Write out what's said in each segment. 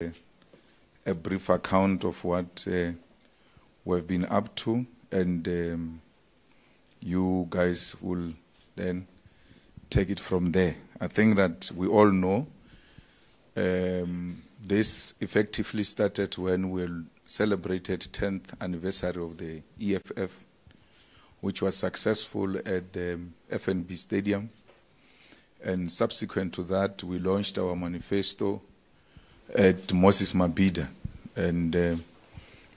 a brief account of what we've been up to, and you guys will then take it from there. I think that we all know this effectively started when we celebrated 10th anniversary of the EFF, which was successful at the FNB Stadium. And subsequent to that, we launched our manifesto at Moses Mabhida. And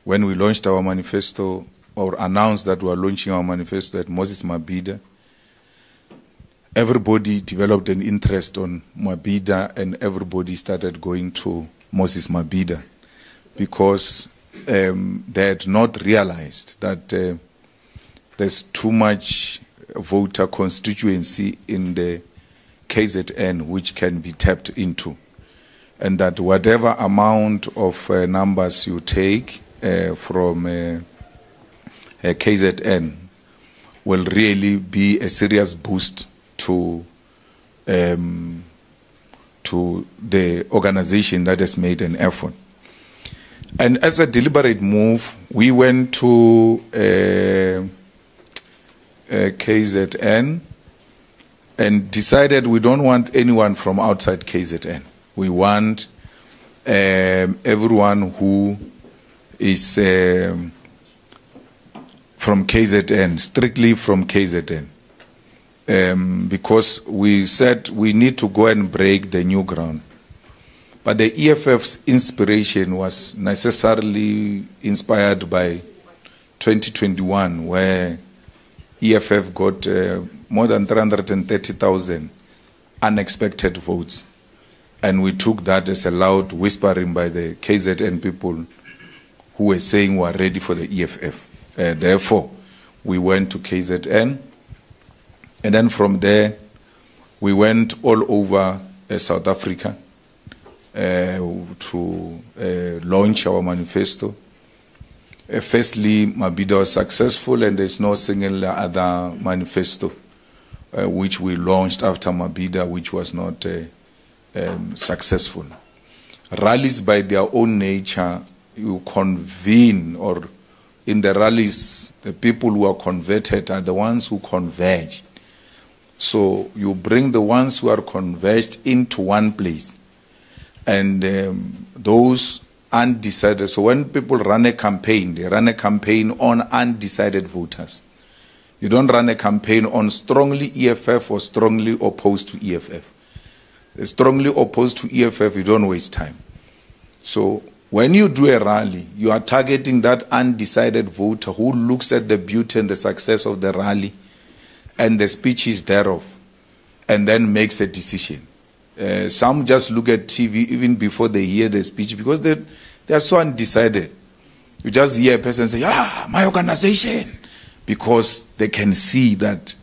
when we launched our manifesto, or announced that we were launching our manifesto at Moses Mabhida, everybody developed an interest on Mabhida, and everybody started going to Moses Mabhida because they had not realized that there's too much voter constituency in the KZN which can be tapped into, and that whatever amount of numbers you take from KZN will really be a serious boost to the organization that has made an effort. And as a deliberate move, we went to KZN and decided we don't want anyone from outside KZN. We want everyone who is from KZN, strictly from KZN. Because we said we need to go and break the new ground. But the EFF's inspiration was necessarily inspired by 2021, where EFF got more than 330,000 unexpected votes. And we took that as a loud whispering by the KZN people who were saying we are ready for the EFF. Therefore, we went to KZN. And then from there, we went all over South Africa to launch our manifesto. Firstly, Mabhida was successful, and there's no single other manifesto which we launched after Mabhida which was not successful. Rallies by their own nature, you convene, or in the rallies, the people who are converted are the ones who converge. So you bring the ones who are converged into one place, and those undecided. So when people run a campaign, they run a campaign on undecided voters. You don't run a campaign on strongly EFF or strongly opposed to EFF. Strongly opposed to EFF, you don't waste time. So when you do a rally, you are targeting that undecided voter who looks at the beauty and the success of the rally and the speeches thereof, and then makes a decision. Some just look at TV even before they hear the speech because they are so undecided. You just hear a person say, "Ah, my organization," because they can see that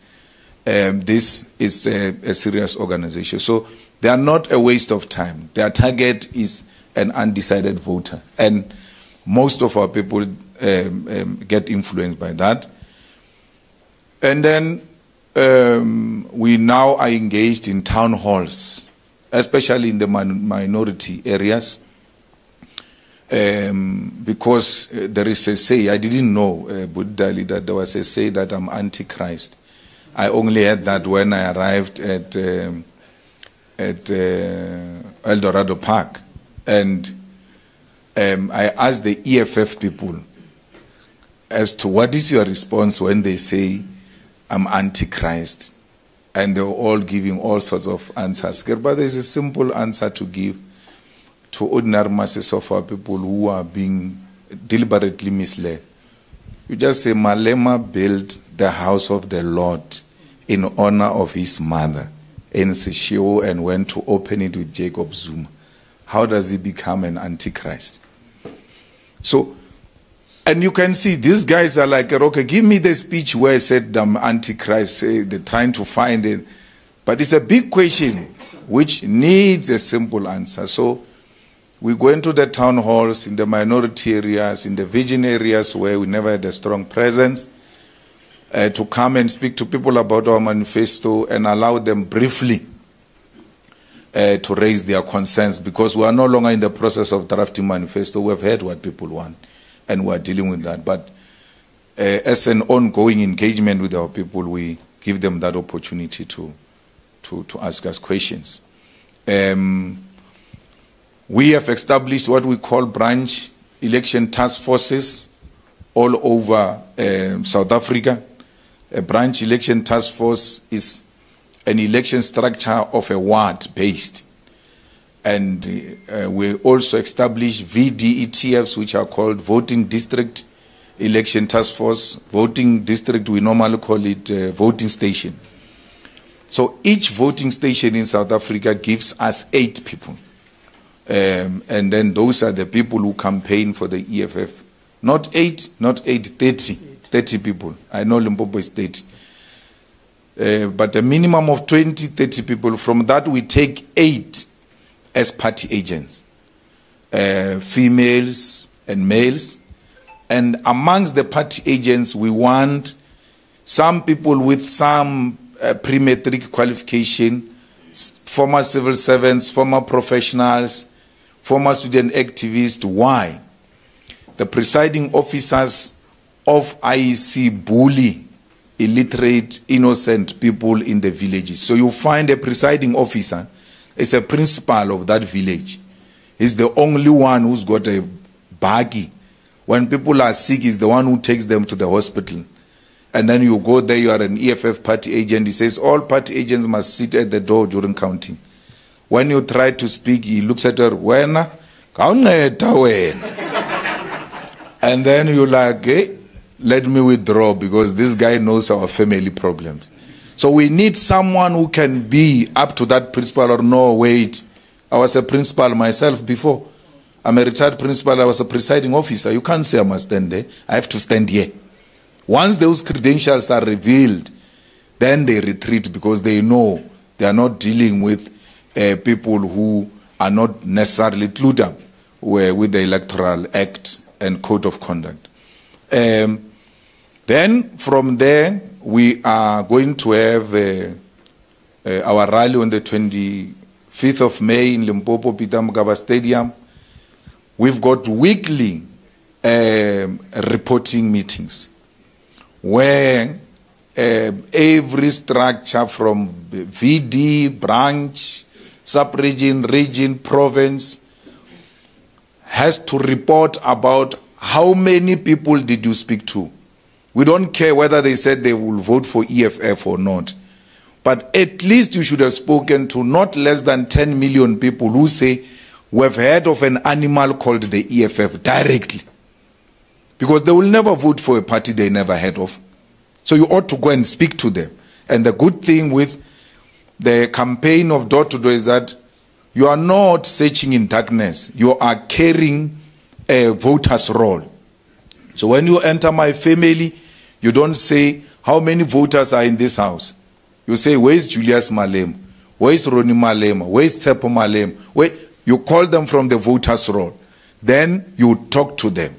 this is a serious organization. So they are not a waste of time. Their target is an undecided voter. And most of our people get influenced by that. And then we now are engaged in town halls, especially in the minority areas, because there is a say. I didn't know, Budali, that there was a say that I'm anti-Christ. I only heard that when I arrived at El Dorado Park. And I asked the EFF people as to what is your response when they say I'm anti-Christ. And they were all giving all sorts of answers. But there's a simple answer to give to ordinary masses of our people who are being deliberately misled. You just say, Malema built the house of the Lord in honor of his mother in Seshio and went to open it with Jacob Zuma. How does he become an antichrist? So, and you can see these guys are like, okay, give me the speech where I said I'm antichrist. They're trying to find it. But it's a big question which needs a simple answer. So we go into the town halls in the minority areas, in the virgin areas where we never had a strong presence, to come and speak to people about our manifesto and allow them briefly to raise their concerns, because we are no longer in the process of drafting manifesto. We have heard what people want, and we are dealing with that. But as an ongoing engagement with our people, we give them that opportunity to ask us questions. We have established what we call branch election task forces all over South Africa. A branch election task force is an election structure of a ward based. And we also established VDETFs, which are called Voting District Election Task Force. Voting district, we normally call it voting station. So each voting station in South Africa gives us 8 people. And then those are the people who campaign for the EFF. Not 8, 30. 30 people. I know Limpopo is 30. But a minimum of 20, 30 people. From that, we take 8 as party agents, females and males. And amongst the party agents, we want some people with some pre-matric qualification, former civil servants, former professionals, former student activists. Why? The presiding officers of IEC bully illiterate, innocent people in the villages. So you find a presiding officer is a principal of that village. He's the only one who's got a baggie. When people are sick, he's the one who takes them to the hospital. And then you go there, you are an EFF party agent. He says all party agents must sit at the door during counting. When you try to speak, he looks at her, Wena? And then you're like, hey, let me withdraw, because this guy knows our family problems. So we need someone who can be up to that principal, or no, wait, I was a principal myself before. I'm a retired principal, I was a presiding officer. You can't say I must stand there. I have to stand here. Once those credentials are revealed, then they retreat, because they know they are not dealing with people who are not necessarily clued up with the Electoral Act and Code of Conduct. Then from there, we are going to have our rally on the 25th of May in Limpopo, Peter Mugaba Stadium. We've got weekly reporting meetings where every structure from VD, branch, sub-region, region, province has to report about how many people did you speak to. We don't care whether they said they will vote for EFF or not. But at least you should have spoken to not less than 10 million people who say, we've heard of an animal called the EFF directly. Because they will never vote for a party they never heard of. So you ought to go and speak to them. And the good thing with the campaign of door-to-door is that you are not searching in darkness. You are carrying a voter's roll. So when you enter my family, you don't say, how many voters are in this house? You say, where's Julius Malema? Where's Ronnie Malema? Where's Tsepo Malema? Where? You call them from the voters' roll. Then you talk to them.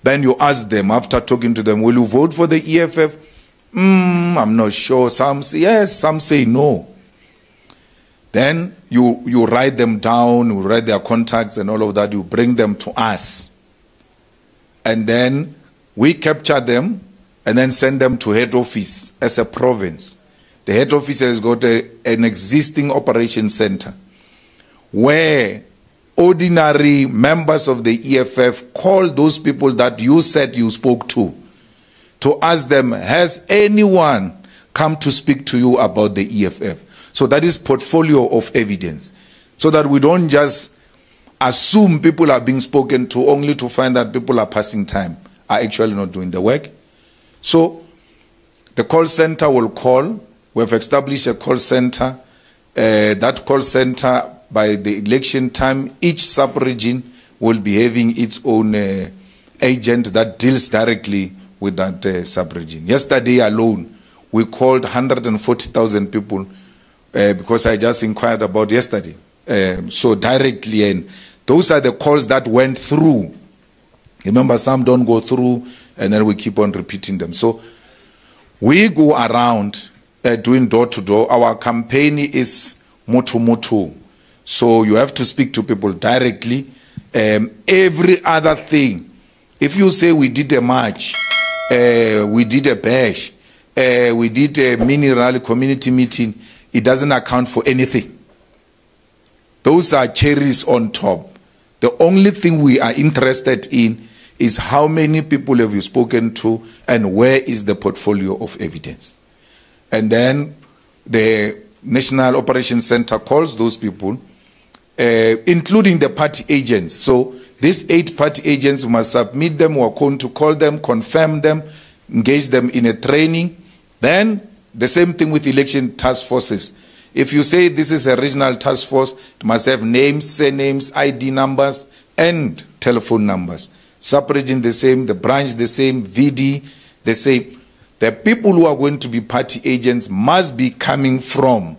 Then you ask them, after talking to them, will you vote for the EFF? I'm not sure. Some say yes, some say no. Then you write them down, you write their contacts and all of that, you bring them to us. And then we capture them and then send them to head office as a province. The head office has got an existing operation center where ordinary members of the EFF call those people that you said you spoke to ask them, has anyone come to speak to you about the EFF? So that is portfolio of evidence, so that we don't just assume people are being spoken to only to find that people are passing time, are actually not doing the work. So the call center will call. We have established a call center. That call center, by the election time, each sub-region will be having its own agent that deals directly with that sub-region. Yesterday alone, we called 140,000 people because I just inquired about yesterday. So directly, and those are the calls that went through. Remember, some don't go through, and then we keep on repeating them. So we go around doing door-to-door. Our campaign is motu-motu. So you have to speak to people directly. Every other thing, if you say we did a march, we did a bash, we did a mini rally community meeting, it doesn't account for anything. Those are cherries on top. The only thing we are interested in is how many people have you spoken to and where is the portfolio of evidence. And then the National Operations Center calls those people, including the party agents. So these 8 party agents must submit them, we're going to call them, confirm them, engage them in a training. Then the same thing with election task forces. If you say this is a regional task force, it must have names, surnames, ID numbers, and telephone numbers. Sub-region the same, the branch the same, VD the same. The people who are going to be party agents must be coming from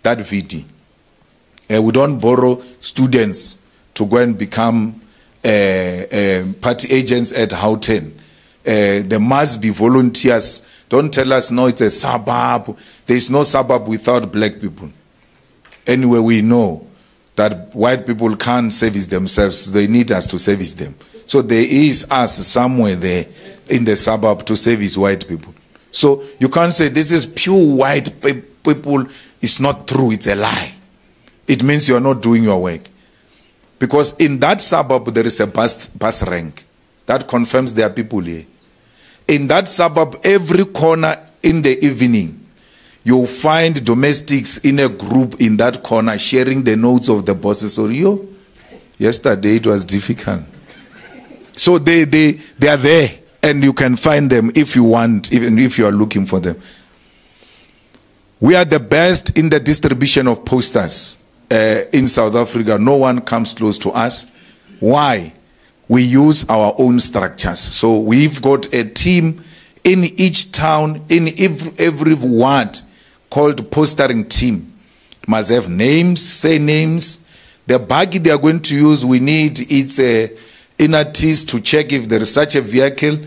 that VD. We don't borrow students to go and become party agents at Houghton. There must be volunteers. Don't tell us, no, it's a suburb. There is no suburb without black people. Anyway, we know that white people can't service themselves. They need us to service them. So there is us somewhere there in the suburb to service white people. So you can't say this is pure white people. It's not true. It's a lie. It means you're not doing your work. Because in that suburb, there is a bus rank. That confirms there are people here. In that suburb, every corner in the evening, you'll find domestics in a group in that corner sharing the notes of the bosses. Or you, yesterday it was difficult. So they are there, and you can find them if you want, even if you are looking for them. We are the best in the distribution of posters in South Africa. No one comes close to us. Why? We use our own structures. So we've got a team in each town, in every ward, called postering team. It must have names, surnames. The buggy they are going to use, we need its inner teeth to check if there is such a vehicle.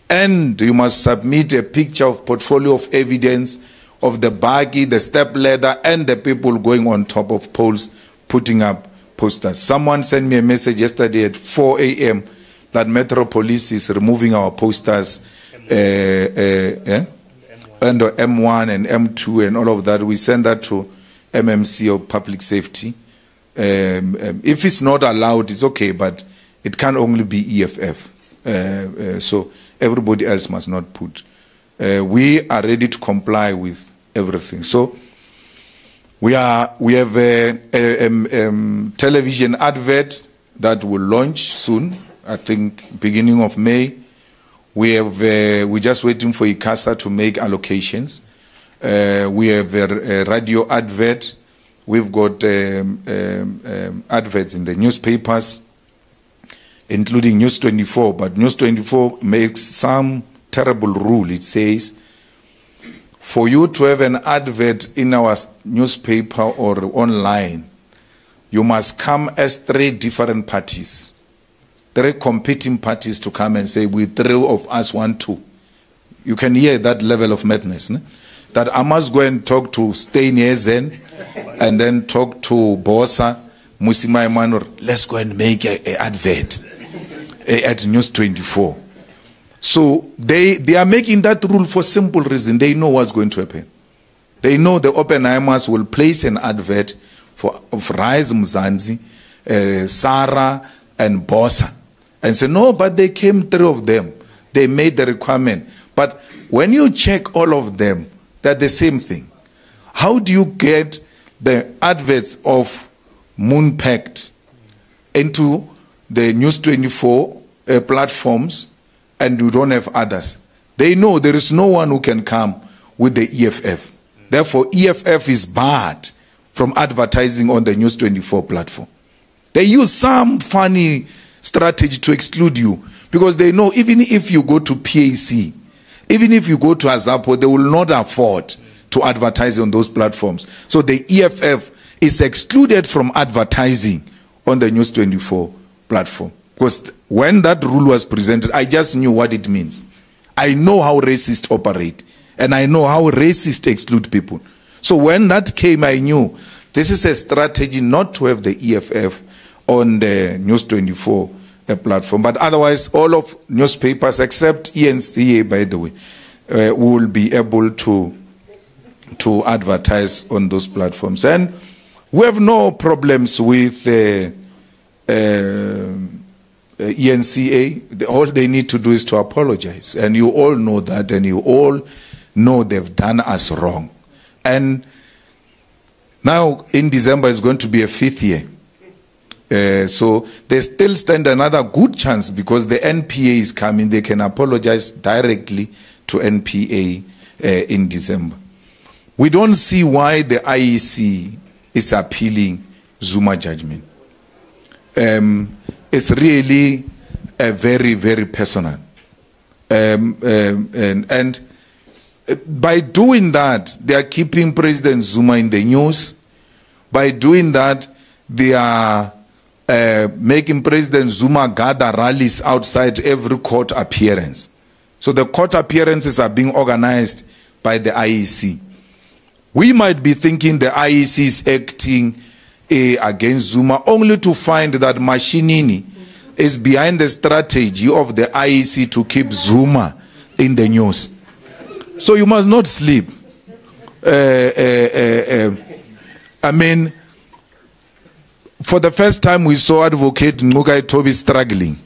And you must submit a picture of portfolio of evidence of the buggy, the step ladder, and the people going on top of poles, putting up posters. Someone sent me a message yesterday at 4 a.m. that Metro Police is removing our posters, and M1 and M2 and all of that. We send that to MMC or Public Safety. If it's not allowed, it's okay, but it can only be EFF. So everybody else must not put. We are ready to comply with everything. So we have a television advert that will launch soon, I think beginning of May. We're just waiting for ICASA to make allocations. We have a radio advert. We've got adverts in the newspapers, including News 24. But News 24 makes some terrible rule. It says, for you to have an advert in our newspaper or online, you must come as 3 different parties, 3 competing parties to come and say, we 3 of us want to. You can hear that level of madness. Ne? That I must go and talk to Steinesen and then talk to Bosa, Musima Emmanuel. Let's go and make an advert at News 24. So they are making that rule for simple reason. They know what's going to happen. They know the Oppenheimers will place an advert of Rise Mzansi, Sarah, and Bosa. And say, no, but they came 3 of them. They made the requirement. But when you check all of them, they're the same thing. How do you get the adverts of Moon Pact into the News 24 platforms and you don't have others? They know there is no one who can come with the EFF. Therefore, EFF is barred from advertising on the News 24 platform. They use some funny strategy to exclude you because they know even if you go to PAC, even if you go to Azapo, they will not afford to advertise on those platforms. So the EFF is excluded from advertising on the News 24 platform. Because when that rule was presented, I just knew what it means. I know how racists operate, and I know how racists exclude people. So when that came, I knew This is a strategy not to have the EFF on the News 24 platform. But otherwise, all of newspapers, except ENCA, by the way, will be able to advertise on those platforms. And we have no problems with ENCA. All they need to do is to apologize. And you all know that, and you all know they've done us wrong. And now in December is going to be a 5th year. So they still stand another good chance because the NPA is coming. They can apologize directly to NPA in December. We don't see why the IEC is appealing Zuma judgment. It's really very, very personal. And by doing that, they are keeping President Zuma in the news. By doing that, they are making President Zuma gather rallies outside every court appearance. So the court appearances are being organized by the IEC. We might be thinking the IEC is acting against Zuma, only to find that Mashinini is behind the strategy of the IEC to keep Zuma in the news. So you must not sleep. I mean, for the first time we saw Advocate Ngugai Toby struggling.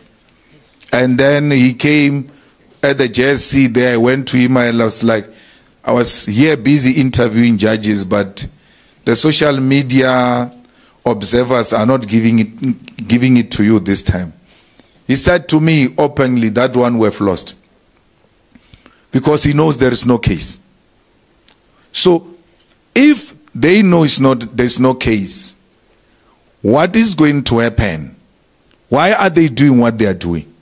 And then he came at the JSC there. I went to him and I was like, I was here busy interviewing judges, but the social media observers are not giving it to you this time. He said to me openly, that one we've lost. Because he knows there is no case. So if they know there's no case, what is going to happen? Why are they doing what they are doing?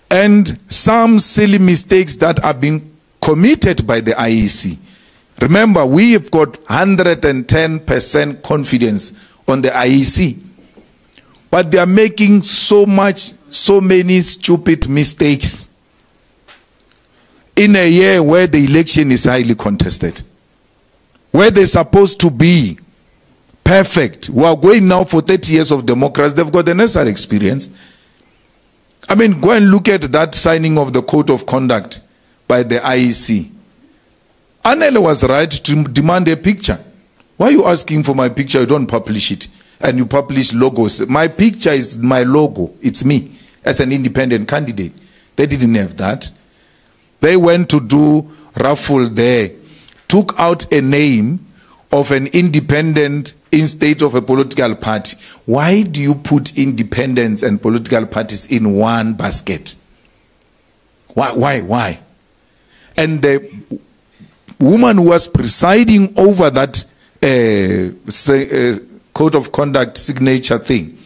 And some silly mistakes that are being committed by the IEC. Remember, we have got 110% confidence on the IEC. But they are making so many stupid mistakes in a year where the election is highly contested, where they're supposed to be perfect. We are going now for 30 years of democracy. They've got the necessary experience. I mean, go and look at that signing of the code of conduct by the IEC. Anele was right to demand a picture. Why are you asking for my picture? You don't publish it. And you publish logos. My picture is my logo. It's me as an independent candidate. They didn't have that. They went to do raffle there, took out a name of an independent instead of a political party. Why do you put independents and political parties in one basket? Why? And the woman who was presiding over that code of conduct signature thing,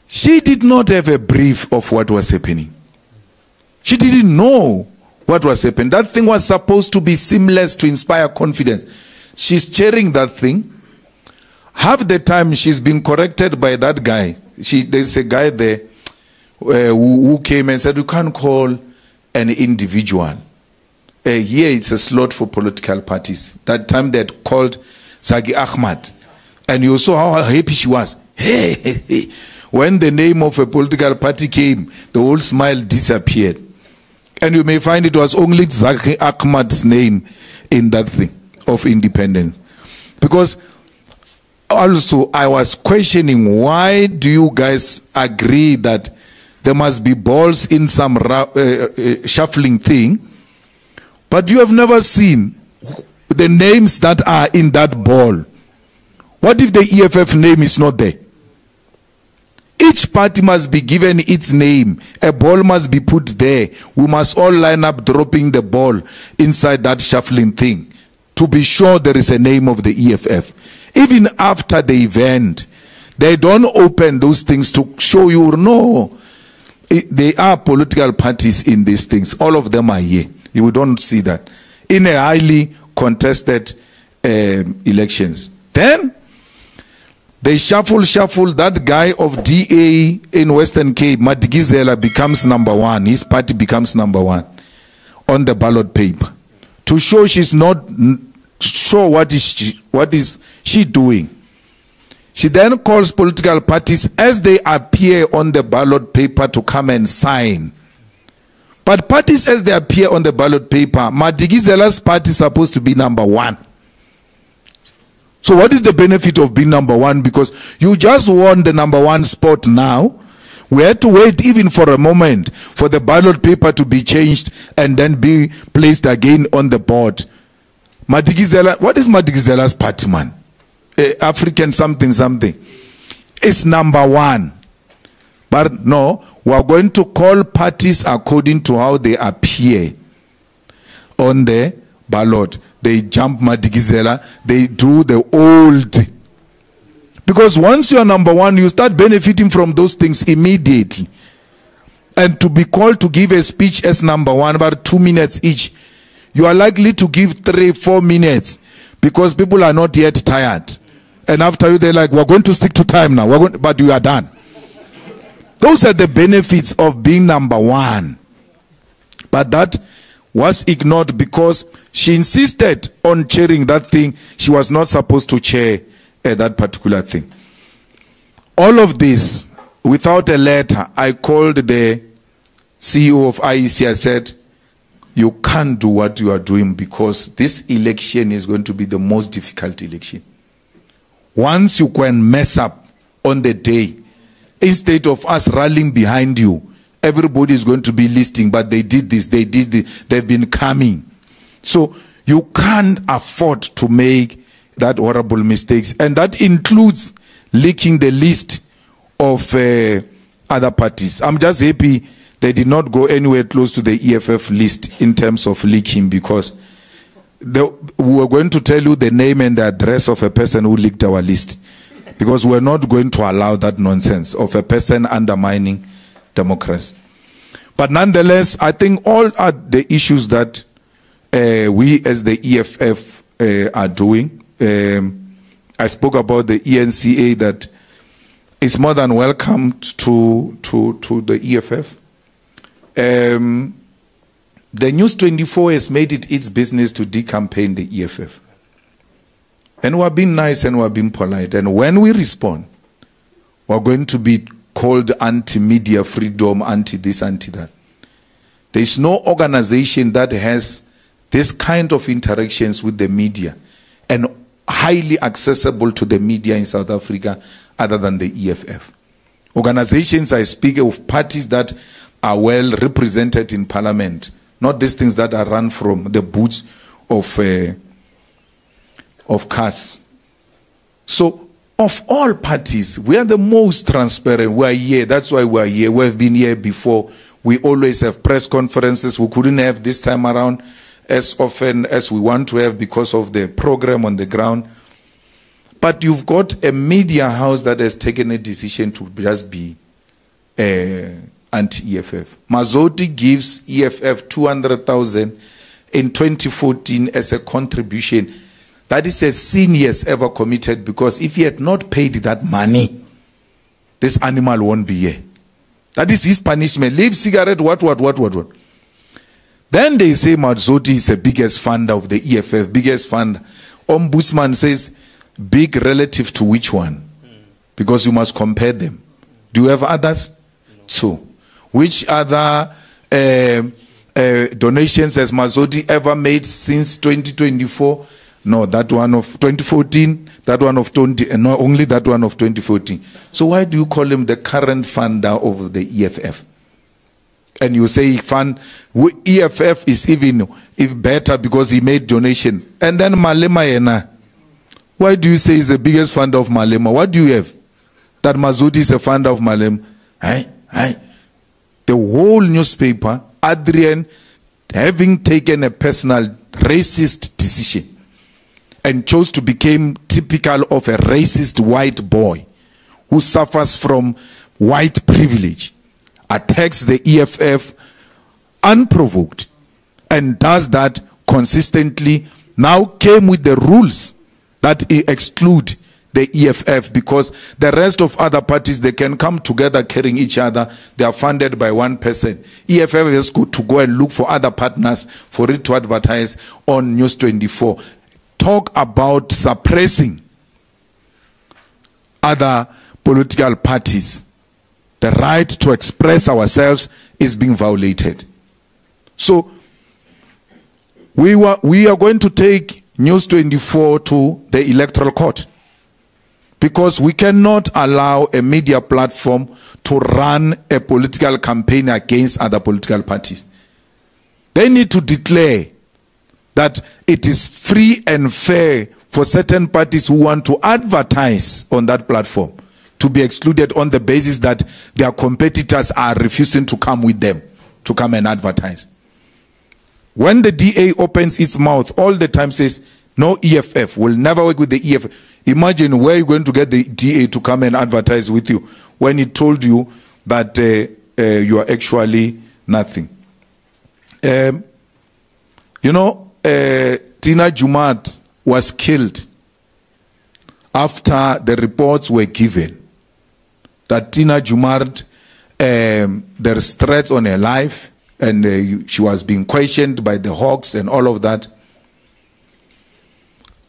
she did not have a brief of what was happening. She didn't know what was happening. That thing was supposed to be seamless to inspire confidence. She's chairing that thing. Half the time she's been corrected by that guy. There's a guy there who came and said, you can't call an individual. Here it's a slot for political parties. That time they had called Zagi Ahmad. And you saw how happy she was. When the name of a political party came, the whole smile disappeared. And you may find it was only Zagi Ahmad's name in that thing of independence. Because also I was questioning, why do you guys agree that there must be balls in some shuffling thing, but you have never seen the names that are in that ball? What if the EFF name is not there? Each party must be given its name. A ball must be put there. We must all line up dropping the ball inside that shuffling thing to be sure there is a name of the EFF. Even after the event, they don't open those things to show you, no, they are political parties in these things. All of them are here. You don't see that in a highly contested elections. Then they shuffle. That guy of DA in Western Cape, Madigizela, becomes number one. His party becomes number one on the ballot paper to show she's not show what is she doing. She then calls political parties as they appear on the ballot paper to come and sign. But parties as they appear on the ballot paper, Madikizela's party is supposed to be number 1. So what is the benefit of being number 1? Because you just won the number 1 spot now. We had to wait even for a moment for the ballot paper to be changed and then be placed again on the board. Madikizela, what is Madikizela's party, man? African something. It's number 1. But no, we are going to call parties according to how they appear on the ballot. They jump Madikizela, they do the old. Because once you are number 1, you start benefiting from those things immediately. And to be called to give a speech as number 1, about 2 minutes each, you are likely to give 3-4 minutes because people are not yet tired. And after you, they're like, we're going to stick to time now, but you are done. Those are the benefits of being number 1. But that was ignored because she insisted on chairing that thing. She was not supposed to chair that particular thing. All of this, without a letter, I called the CEO of IEC. I said, you can't do what you are doing because this election is going to be the most difficult election. Once you go and mess up on the day, instead of us rallying behind you, everybody is going to be listing, but they did this, they've been coming. So you can't afford to make that horrible mistakes. And that includes leaking the list of other parties. I'm just happy they did not go anywhere close to the EFF list in terms of leaking, because we were going to tell you the name and the address of a person who leaked our list, because we're not going to allow that nonsense of a person undermining democracy. But nonetheless, I think all are the issues that we as the EFF are doing. I spoke about the ENCA that is more than welcomed to the EFF. The News 24 has made it its business to decampaign the EFF. And we're being nice and we're being polite. And when we respond, we're going to be called anti-media freedom, anti-this, anti-that. There is no organization that has this kind of interactions with the media and highly accessible to the media in South Africa other than the EFF. Organizations, I speak of parties that are well represented in parliament, not these things that are run from the boots of cars. So, of all parties, we are the most transparent. We are here. That's why we are here. We have been here before. We always have press conferences. We couldn't have this time around as often as we want to have because of the program on the ground. But you've got a media house that has taken a decision to just be anti-EFF. Mazoti gives EFF 200,000 in 2014 as a contribution. That is a sin he has ever committed, because if he had not paid that money, this animal won't be here. That is his punishment. Leave cigarette, what. Then they say Mazoti is the biggest funder of the EFF, biggest funder. Ombudsman says, big relative to which one? Because you must compare them. Do you have others? No. 2. Which other donations has Mazoti ever made since 2024? No, that one of 2014, that one of 20, no, only that one of 2014. So why do you call him the current funder of the EFF? And you say EFF is even better because he made donation. And then MALEMA, why do you say he's the biggest funder of MALEMA? What do you have? That Mazoti is a funder of MALEMA? The whole newspaper, Adrian, having taken a personal racist decision and chose to become typical of a racist white boy who suffers from white privilege, attacks the EFF unprovoked and does that consistently, now came with the rules that exclude the EFF, because the rest of other parties, they can come together carrying each other. They are funded by one person. EFF has to go and look for other partners for it to advertise on News 24. talk about suppressing other political parties, the right to express ourselves is being violated. So we are going to take News 24 to the Electoral Court, because we cannot allow a media platform to run a political campaign against other political parties. They need to declare that it is free and fair for certain parties who want to advertise on that platform to be excluded on the basis that their competitors are refusing to come with them, to come and advertise. When the DA opens its mouth all the time, says, no EFF, will never work with the EFF. Imagine where you're going to get the DA to come and advertise with you when he told you that you are actually nothing. You know, Tina Jumat was killed after the reports were given that Tina Jumat, there's threats on her life, and she was being questioned by the Hawks and all of that.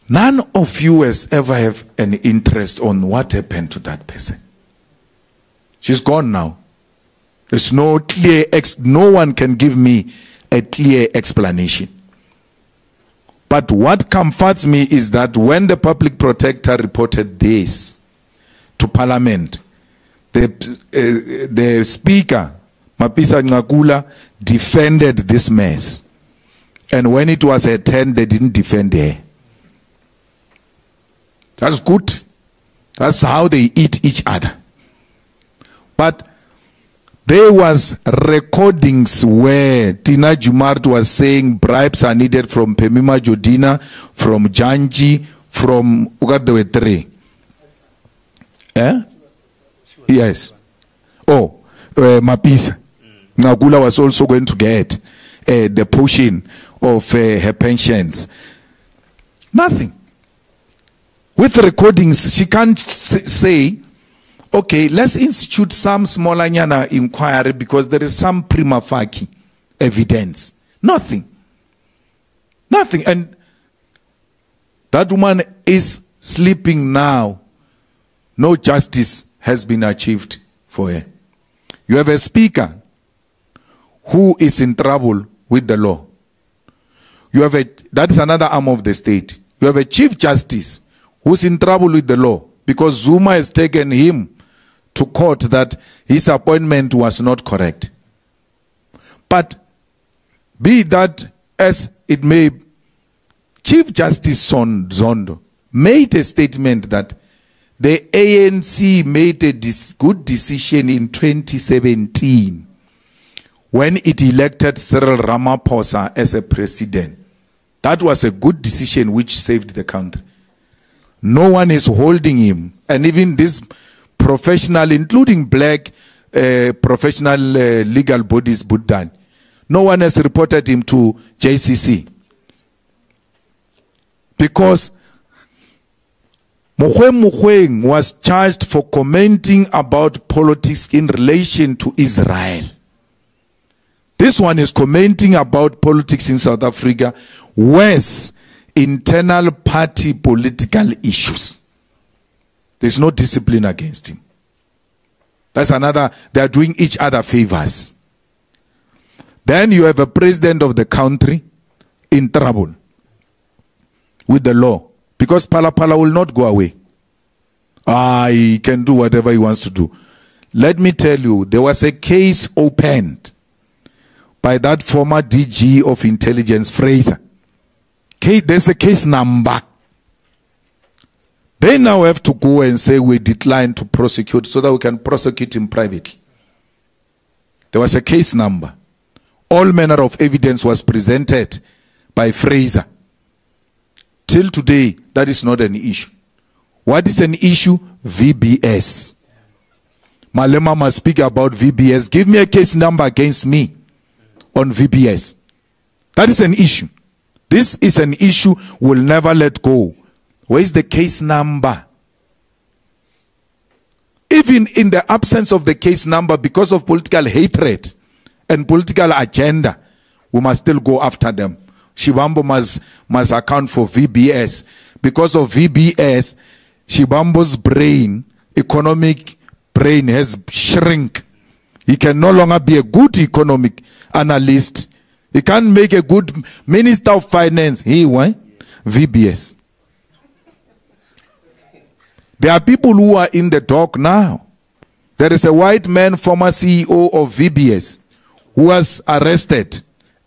None of you has ever have an interest on what happened to that person. She's gone now. There's no clear, no one can give me a clear explanation. But what comforts me is that when the public protector reported this to Parliament, the Speaker, Mapisa Ngakula, defended this mess. And when it was her turn, they didn't defend her. That's good. That's how they eat each other. But there was recordings where Tina Jumart was saying bribes are needed from Pemima Jodina, from Janji, from Ugadewetre. Eh? Yes. Oh, Mapisa. Ngakula was also going to get the pushing of her pensions. Nothing. With recordings, she can't say, okay, let's institute some smaller inquiry because there is some prima facie evidence. Nothing. Nothing. And that woman is sleeping now. No justice has been achieved for her. You have a speaker who is in trouble with the law. You have that is another arm of the state. You have a chief justice who's in trouble with the law because Zuma has taken him to court that his appointment was not correct. But be that as it may, Chief Justice Zondo made a statement that the ANC made a good decision in 2017 when it elected Cyril Ramaphosa as a president. That was a good decision which saved the country. No one is holding him. And even this professional, including black professional legal bodies, Buddhan, no one has reported him to JCC. Because Mukhweng was charged for commenting about politics in relation to Israel. This one is commenting about politics in South Africa, whereas internal party political issues. There's no discipline against him. That's another, they are doing each other favors. Then you have a president of the country in trouble with the law. Because Pala will not go away. He can do whatever he wants to do. Let me tell you, there was a case opened by that former DG of intelligence, Fraser. There's a case number. They now have to go and say we decline to prosecute so that we can prosecute him privately. There was a case number. All manner of evidence was presented by Fraser. Till today, that is not an issue. What is an issue? VBS. Malema must speak about VBS. Give me a case number against me on VBS. That is an issue. This is an issue we'll never let go. Where is the case number? Even in the absence of the case number, because of political hatred and political agenda, we must still go after them. Shivambu must account for VBS. Because of VBS, Shivambu's brain, economic brain, has shrunk. He can no longer be a good economic analyst. He can't make a good minister of finance. He went VBS. There are people who are in the dock now. There is a white man, former CEO of VBS, who was arrested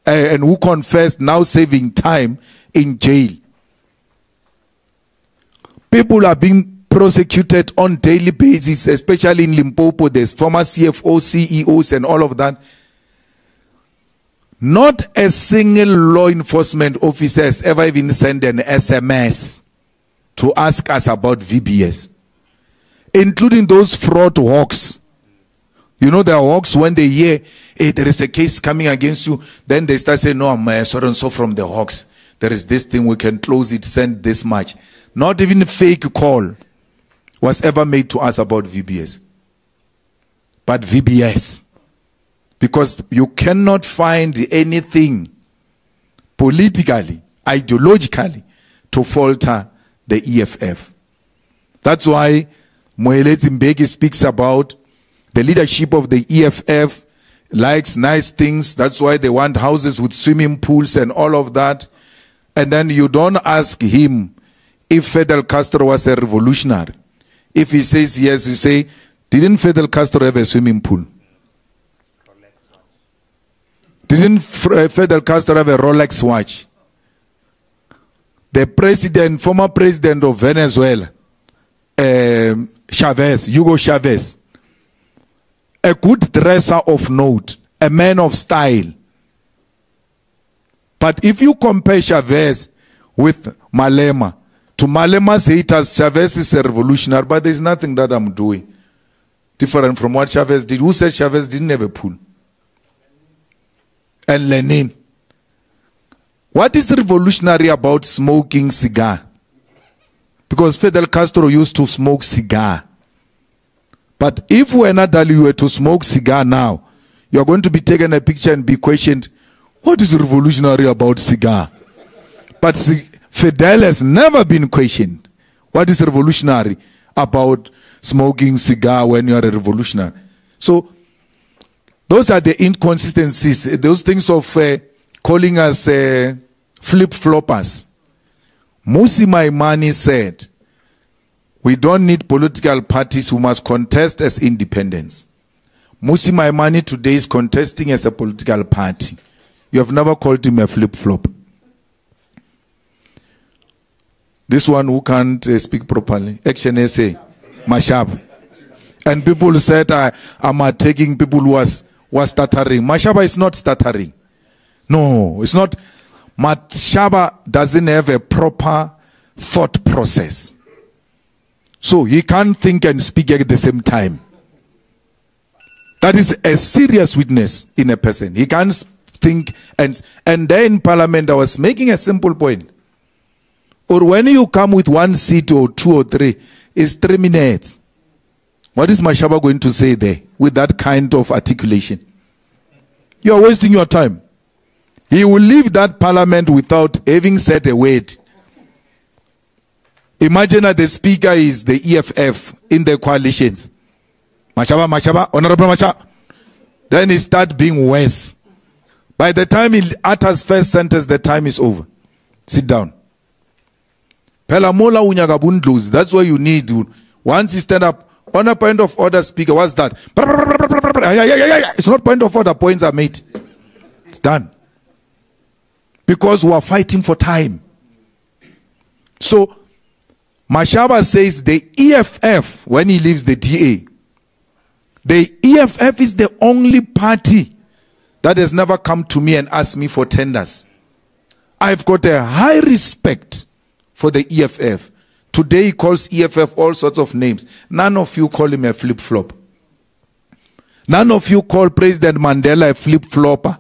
and who confessed, now serving time in jail. People are being prosecuted on daily basis, especially in Limpopo. There's former CFO, CEOs and all of that. Not a single law enforcement officer has ever even sent an SMS to ask us about VBS, including those fraud hawks. You know, the hawks, when they hear, hey, there is a case coming against you, then they start saying, no, I'm so and so from the hawks. There is this thing, we can close it, send this much. Not even a fake call was ever made to us about VBS. But VBS. Because you cannot find anything politically, ideologically, to falter the EFF. That's why Moeletsi Mbeki speaks about the leadership of the EFF, likes nice things. That's why they want houses with swimming pools and all of that. And then you don't ask him if Fidel Castro was a revolutionary. If he says yes, you say, didn't Fidel Castro have a swimming pool? Didn't Fidel Castro have a Rolex watch? The president, former president of Venezuela, Hugo Chavez, a good dresser of note, a man of style. But if you compare Chavez with Malema, to Malema's haters, Chavez is a revolutionary, but there's nothing that I'm doing different from what Chavez did. Who said Chavez didn't have a pool? And Lenin. What is revolutionary about smoking cigar? Because Fidel Castro used to smoke cigar. But if you were to smoke cigar now, you're going to be taken a picture and be questioned, what is revolutionary about cigar? But Fidel has never been questioned. What is revolutionary about smoking cigar when you're a revolutionary? So, those are the inconsistencies, those things of calling us flip-floppers. Musi Maimani said, we don't need political parties who must contest as independents. Musi Maimani today is contesting as a political party. You have never called him a flip-flop. This one who can't speak properly, Action essay, Mashab. And people said, I'm attacking people who was stuttering. Mashaba is not stuttering. No, it's not. Mashaba doesn't have a proper thought process. So he can't think and speak at the same time. That is a serious weakness in a person. He can't think. And there in Parliament, I was making a simple point. Or when you come with 1 seat or 2 or 3, it's 3 minutes. What is Mashaba going to say there with that kind of articulation? You are wasting your time. He will leave that parliament without having said a word. Imagine that the speaker is the EFF in the coalitions. Mashaba, Honorable Mashaba. Then he starts being worse. By the time he utters first sentence, the time is over. Sit down. Pelamola unyagabundlus. That's why you need. Once you stand up, on a point of order, speaker, what's that? It's not point of order, points are made. It's done. Because we are fighting for time. So, Mashaba says the EFF, when he leaves the DA, the EFF is the only party that has never come to me and asked me for tenders. I've got a high respect for the EFF. Today he calls EFF all sorts of names. None of you call him a flip-flop. None of you call President Mandela a flip-flopper.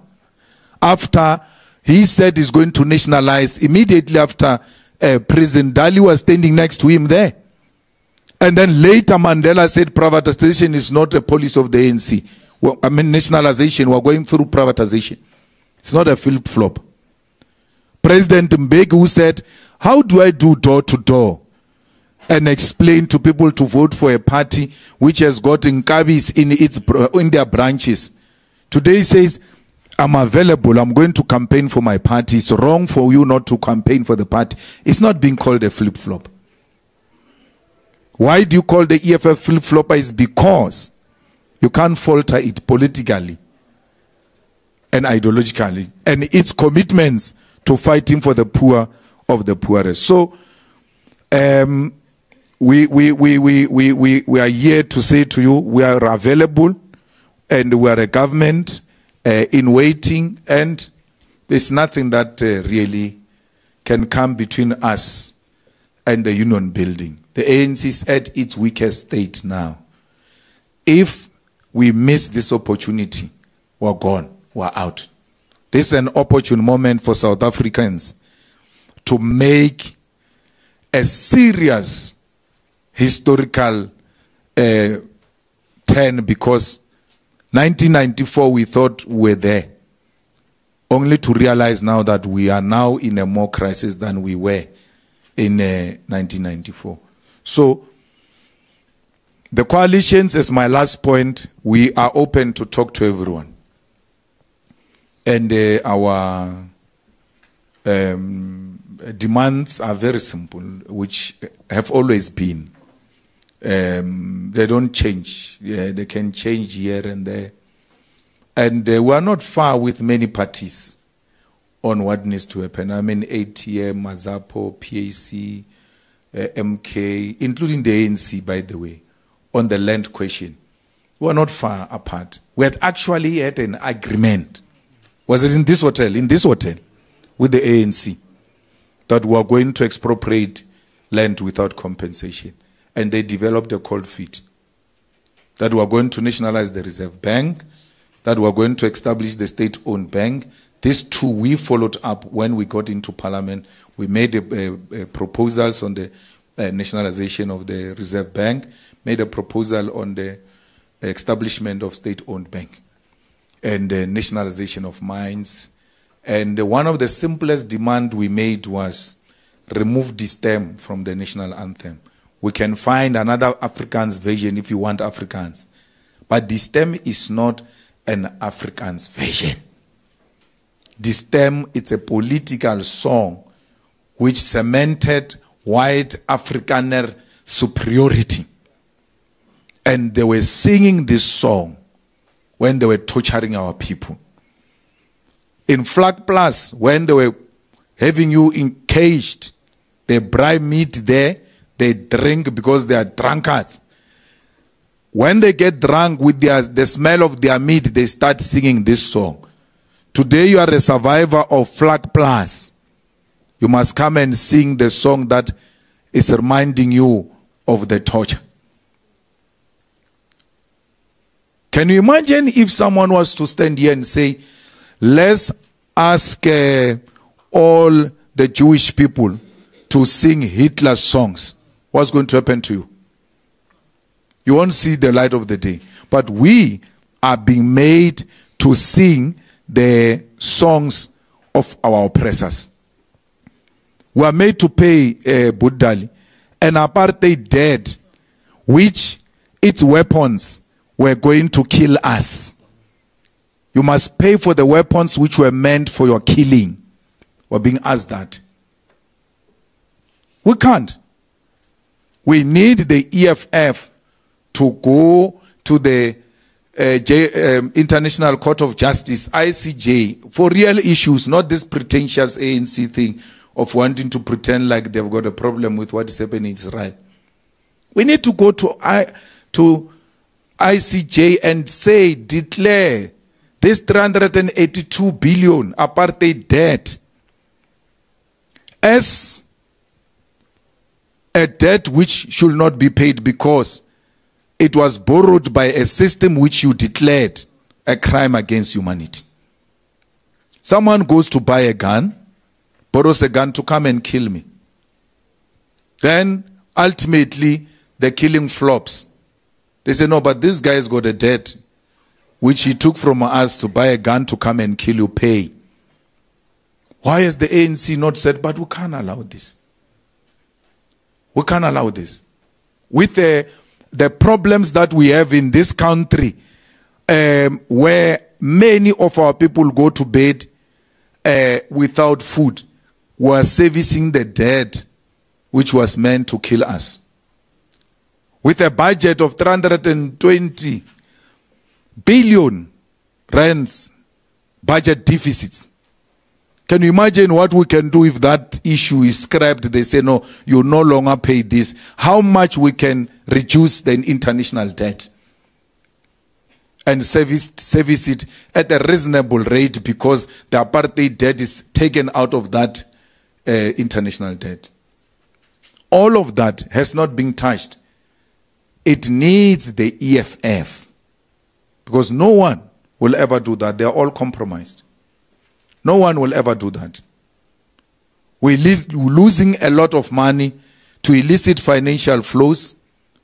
After he said he's going to nationalize, immediately after President Dali was standing next to him there. And then later Mandela said privatization is not a policy of the ANC. Well, I mean nationalization, we're going through privatization. It's not a flip-flop. President Mbeki, who said, how do I do door to door and explain to people to vote for a party which has got Nkabis in their branches? Today he says, I'm available, I'm going to campaign for my party. It's wrong for you not to campaign for the party. It's not being called a flip-flop. Why do you call the EFF flip-flopper? It's because you can't falter it politically and ideologically, and its commitments to fighting for the poor of the poorest. So we are here to say to you, we are available, and we are a government in waiting, and there's nothing that really can come between us and the union building. The ANC is at its weakest state now. If we miss this opportunity, we're gone, we're out. This is an opportune moment for South Africans to make a serious historical turn, because 1994 we thought we were there, only to realize now that we are now in a more crisis than we were in 1994. So the coalitions, as my last point, we are open to talk to everyone. And our demands are very simple, which have always been. They don't change. Yeah, they can change here and there. And we are not far with many parties on what needs to happen. I mean, ATM, Mazapo, PAC, MK, including the ANC, by the way, on the land question. We are not far apart. We had actually had an agreement. Was it in this hotel? In this hotel, with the ANC, that we are going to expropriate land without compensation. And they developed a cold feet. That we are going to nationalize the Reserve Bank, that we are going to establish the state-owned bank. These two we followed up when we got into Parliament. We made proposals on the nationalization of the Reserve Bank, made a proposal on the establishment of state-owned bank, and the nationalization of mines. And one of the simplest demands we made was remove the stem from the national anthem. We can find another Afrikaans version if you want Afrikaans. But the stem is not an Afrikaans version. The stem, it's a political song which cemented white Afrikaner superiority. And they were singing this song when they were torturing our people. In Flag Plus, when they were having you encaged, they bribe meat there, they drink because they are drunkards. When they get drunk with the smell of their meat, they start singing this song. Today you are a survivor of Flag Plus. You must come and sing the song that is reminding you of the torture. Can you imagine if someone was to stand here and say, let's ask all the Jewish people to sing Hitler's songs? What's going to happen to you? You won't see the light of the day. But we are being made to sing the songs of our oppressors. We are made to pay Budali an apartheid debt, which its weapons were going to kill us. You must pay for the weapons which were meant for your killing. We're being asked that. We can't. We need the EFF to go to the International Court of Justice, ICJ, for real issues, not this pretentious ANC thing of wanting to pretend like they've got a problem with what is happening in Israel. We need to go to ICJ and say, declare this 382 billion apartheid debt as a debt which should not be paid because it was borrowed by a system which you declared a crime against humanity. Someone goes to buy a gun, borrows a gun to come and kill me. Then ultimately the killing flops. They say, no, but this guy's got a debt which he took from us to buy a gun to come and kill you, pay. Why has the ANC not said, but we can't allow this? We can't allow this. With the problems that we have in this country, where many of our people go to bed without food, we are servicing the dead, which was meant to kill us. With a budget of 320 billion rands budget deficits. Can you imagine what we can do if that issue is scrapped? They say, no, you no longer pay this. How much we can reduce the international debt and service it at a reasonable rate, because the apartheid debt is taken out of that international debt. All of that has not been touched. It needs the EFF, because no one will ever do that. They are all compromised. No one will ever do that. We're losing a lot of money to illicit financial flows.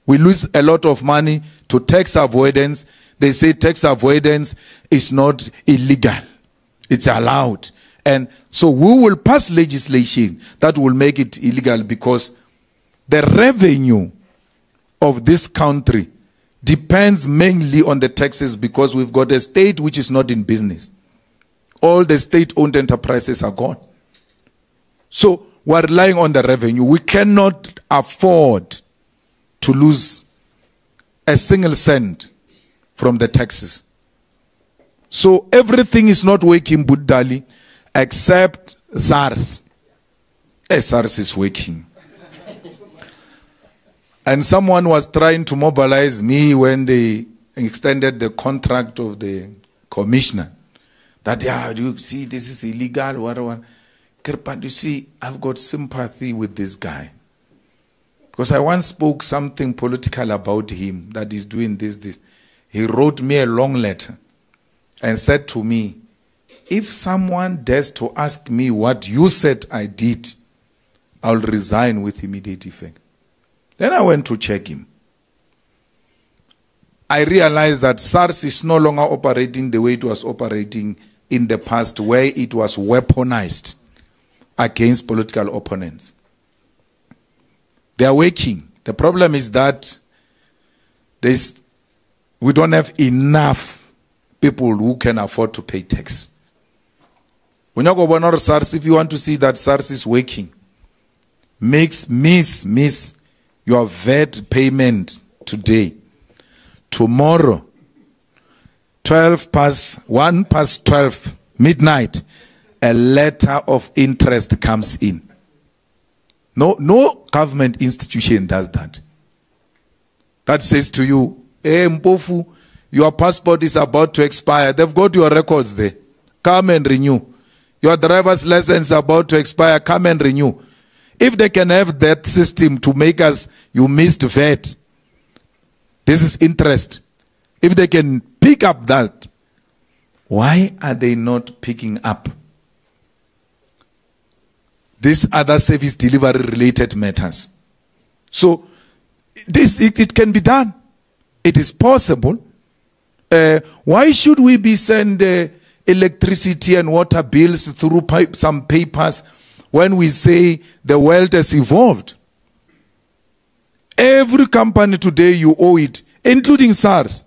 We lose a lot of money to tax avoidance. They say tax avoidance is not illegal. It's allowed. And so we will pass legislation that will make it illegal, because the revenue of this country depends mainly on the taxes, because we've got a state which is not in business. All the state-owned enterprises are gone. So we're relying on the revenue. We cannot afford to lose a single cent from the taxes. So everything is not working, Buddali, except SARS. SARS is working. And someone was trying to mobilize me when they extended the contract of the commissioner. That, yeah, you see, this is illegal, whatever. But you see, I've got sympathy with this guy. Because I once spoke something political about him, that he's doing this. He wrote me a long letter and said to me, if someone dares to ask me what you said I did, I'll resign with immediate effect. Then I went to check him. I realized that SARS is no longer operating the way it was operating in the past, where it was weaponized against political opponents. They are working. The problem is that we don't have enough people who can afford to pay tax. When you go to SARS, if you want to see that SARS is working, miss your VAT payment today. Tomorrow, 1 past 12, midnight, a letter of interest comes in. No government institution does that. That says to you, hey, Mpofu, your passport is about to expire. They've got your records there. Come and renew. Your driver's license is about to expire. Come and renew. If they can have that system to make us, you missed VAT, this is interest. If they can pick up that, why are they not picking up these other service delivery related matters? So it can be done. It is possible. Why should we be sending electricity and water bills through some papers when we say the world has evolved? Every company today, you owe it, including SARS.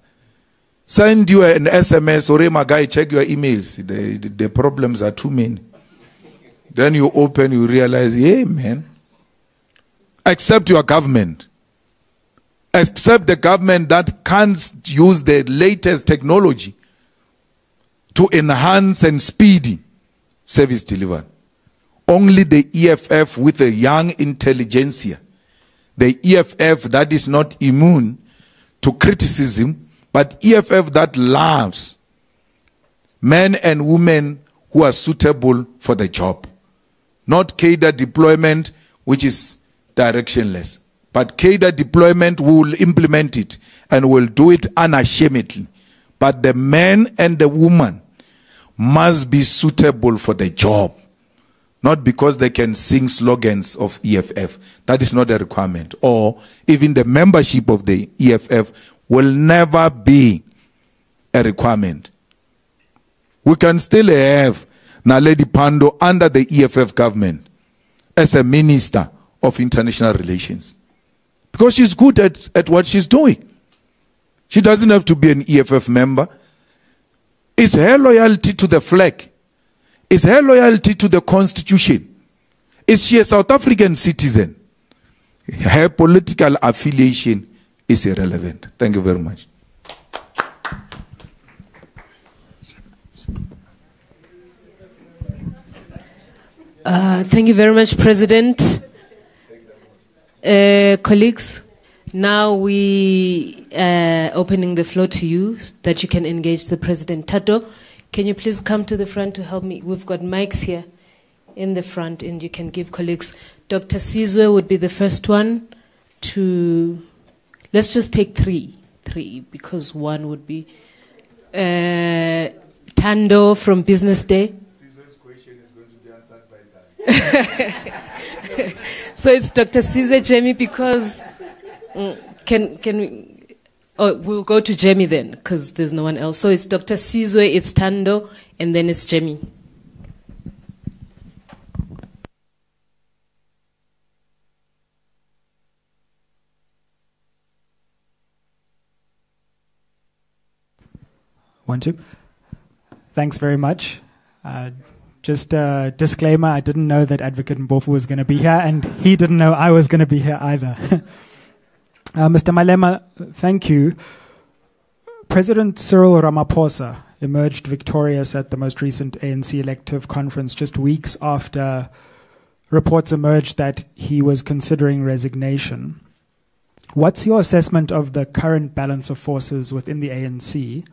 Send you an SMS, or my guy, check your emails. The problems are too many. Then you open, you realize, hey man, accept your government. Accept the government that can't use the latest technology to enhance and speed service delivery. Only the EFF with a young intelligentsia, the EFF that is not immune to criticism, but EFF that loves men and women who are suitable for the job. Not cadre deployment, which is directionless, but cadre deployment will implement it and will do it unashamedly. But the man and the woman must be suitable for the job. Not because they can sing slogans of EFF. That is not a requirement. Or even the membership of the EFF will never be a requirement. We can still have Naledi Pandor under the EFF government as a minister of international relations. Because she's good at what she's doing. She doesn't have to be an EFF member. It's her loyalty to the flag. It's her loyalty to the constitution. Is she a South African citizen? Her political affiliation is irrelevant. Thank you very much. Thank you very much, President. Colleagues, now we are opening the floor to you so that you can engage the President. Tato, can you please come to the front to help me? We've got mics here in the front, and you can give colleagues. Dr. Sizwe would be the first one to... Let's just take three, because one would be... Tando from Business Day. Sizwe's question is going to be answered by that. So it's Dr. Sizwe, Jamie, because... Can we... Oh, we'll go to Jamie then, because there's no one else. So it's Dr. Sizwe, it's Tando, and then it's Jamie. One, two. Thanks very much. Just a disclaimer, I didn't know that Advocate Mbofu was going to be here, and he didn't know I was going to be here either. Mr. Malema, thank you. President Cyril Ramaphosa emerged victorious at the most recent ANC elective conference just weeks after reports emerged that he was considering resignation. What's your assessment of the current balance of forces within the ANC?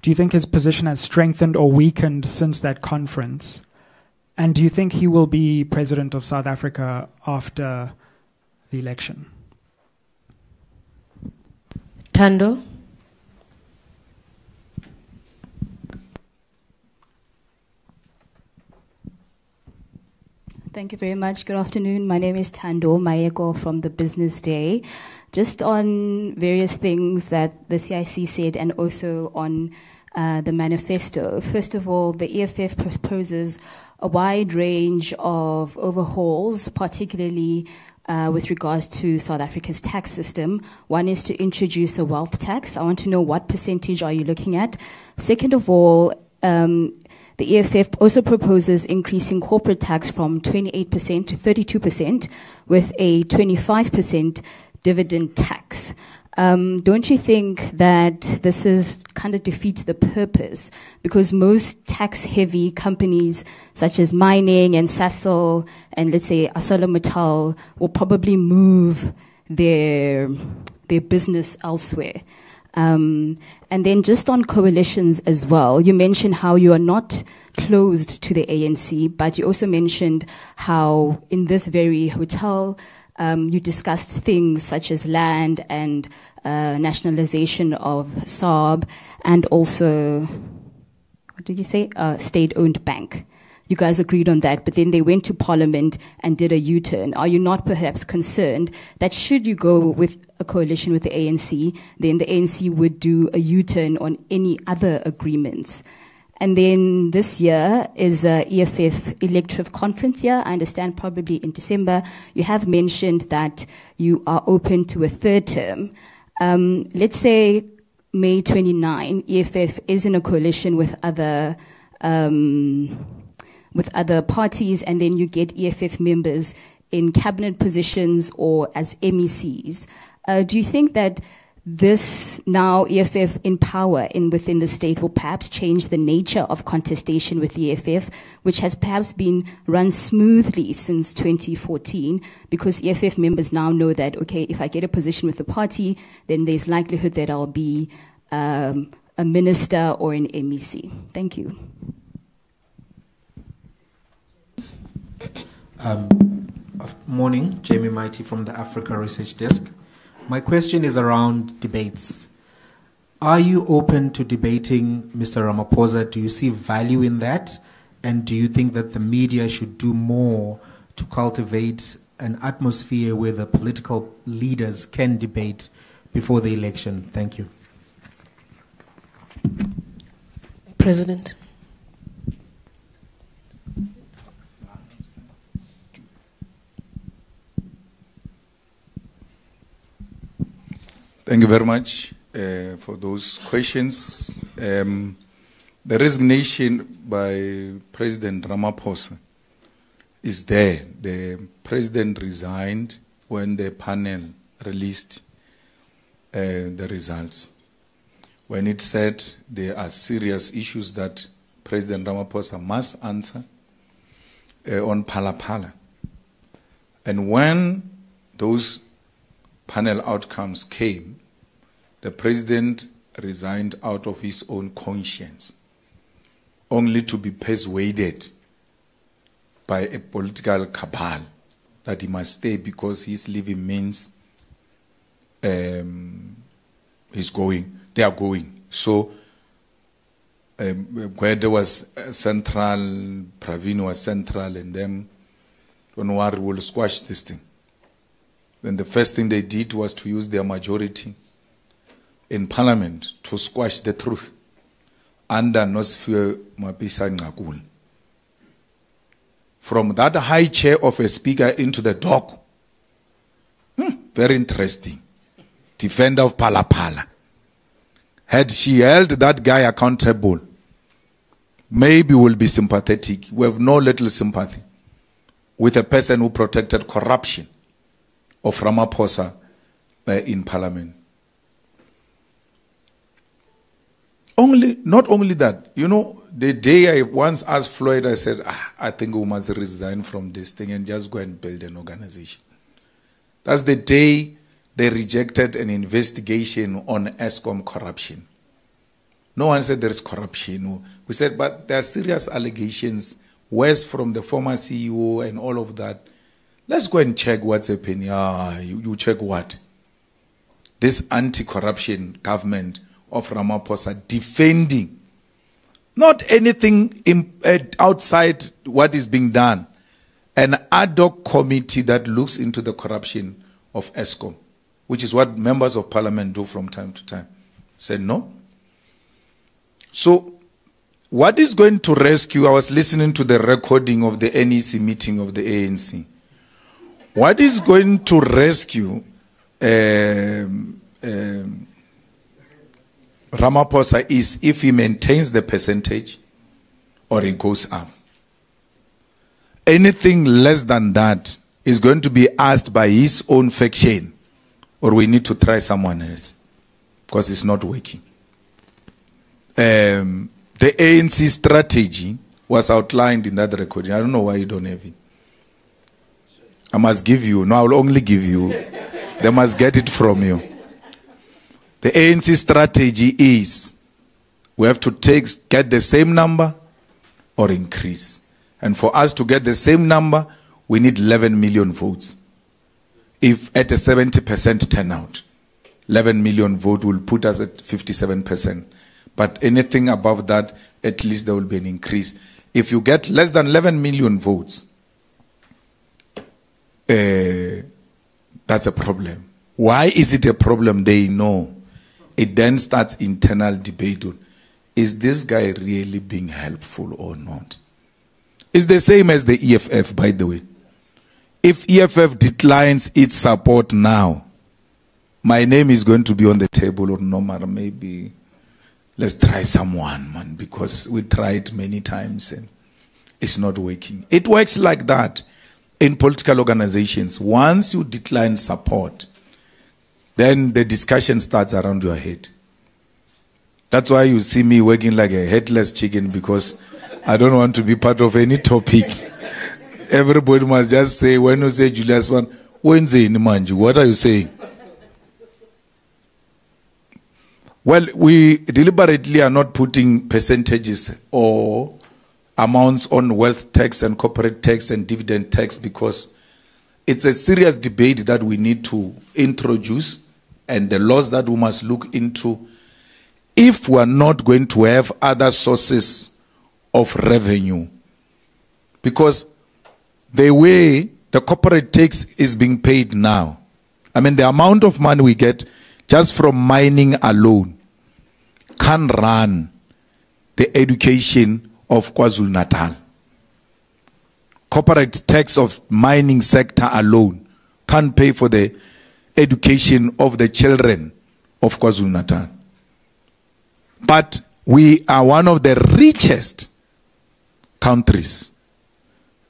Do you think his position has strengthened or weakened since that conference? And do you think he will be president of South Africa after the election? Tando? Thank you very much. Good afternoon. My name is Tando Mayeko from the Business Day. Just on various things that the CIC said and also on the manifesto. First of all, the EFF proposes a wide range of overhauls, particularly with regards to South Africa's tax system. One is to introduce a wealth tax. I want to know what percentage are you looking at. Second of all, the EFF also proposes increasing corporate tax from 28% to 32% with a 25% dividend tax. Don't you think that this is kind of defeats the purpose? Because most tax-heavy companies, such as mining and Sasol and let's say ArcelorMittal, will probably move their business elsewhere. And then just on coalitions as well, you mentioned how you are not closed to the ANC, but you also mentioned how in this very hotel, you discussed things such as land and nationalization of Saab and also, what did you say? State-owned bank. You guys agreed on that, but then they went to Parliament and did a U-turn. Are you not perhaps concerned that should you go with a coalition with the ANC, then the ANC would do a U-turn on any other agreements? And then this year is a EFF elective conference year. I understand probably in December. You have mentioned that you are open to a third term. Let's say May 29, EFF is in a coalition with other parties, and then you get EFF members in cabinet positions or as MECs. Do you think that this now EFF in power within the state will perhaps change the nature of contestation with the EFF, which has perhaps been run smoothly since 2014, because EFF members now know that, okay, if I get a position with the party, then there's likelihood that I'll be a minister or an MEC. Thank you. Morning, Jamie Mighty from the Africa Research Desk. My question is around debates. Are you open to debating Mr. Ramaphosa? Do you see value in that? And do you think that the media should do more to cultivate an atmosphere where the political leaders can debate before the election? Thank you. President. Thank you very much for those questions. The resignation by President Ramaphosa is there. The president resigned when the panel released the results. When it said there are serious issues that President Ramaphosa must answer on Phala. And when those panel outcomes came, the president resigned out of his own conscience, only to be persuaded by a political cabal that he must stay because his leaving means he's going. They are going. So where there was central, Praveen was central, and then don't worry, we'll squash this thing. Then the first thing they did was to use their majority in parliament to squash the truth under Nosfio Mapisa Ngakul. From that high chair of a speaker into the dock. Very interesting. Defender of Phala. Had she held that guy accountable, maybe we'll be sympathetic. We have no little sympathy with a person who protected corruption of Ramaphosa in parliament. Not only that, you know, the day I once asked Floyd, I said, I think we must resign from this thing and just go and build an organization. That's the day they rejected an investigation on ESCOM corruption. No one said there is corruption. We said, but there are serious allegations, worse from the former CEO and all of that. Let's go and check what's happening. You check what? This anti-corruption government of Ramaphosa defending not anything outside what is being done. An ad hoc committee that looks into the corruption of ESCOM, which is what members of parliament do from time to time. Said no. So what is going to rescue? I was listening to the recording of the NEC meeting of the ANC. What is going to rescue Ramaphosa is if he maintains the percentage or he goes up. Anything less than that is going to be asked by his own faction, or we need to try someone else because it's not working. The ANC strategy was outlined in that recording. I don't know why you don't have it. I must give you. No, I will only give you. They must get it from you. The ANC strategy is we have to get the same number or increase. And for us to get the same number, we need 11 million votes. If at a 70% turnout, 11 million vote will put us at 57%. But anything above that, at least there will be an increase. If you get less than 11 million votes, that's a problem. Why is it a problem? They know. It then starts internal debate on, is this guy really being helpful or not? It's the same as the EFF, by the way. If EFF declines its support now, my name is going to be on the table, or no matter, maybe let's try someone, man, because we tried many times and it's not working. It works like that in political organizations. Once you decline support, then the discussion starts around your head. That's why you see me working like a headless chicken, because I don't want to be part of any topic. Everybody must just say, when you say Julius, what are you saying? Well, we deliberately are not putting percentages or amounts on wealth tax and corporate tax and dividend tax, because it's a serious debate that we need to introduce, and the laws that we must look into if we are not going to have other sources of revenue. Because the way the corporate tax is being paid now, I mean, the amount of money we get just from mining alone can run the education of KwaZulu-Natal. Corporate tax of mining sector alone can't pay for the education of the children of KwaZulu-Natal. But we are one of the richest countries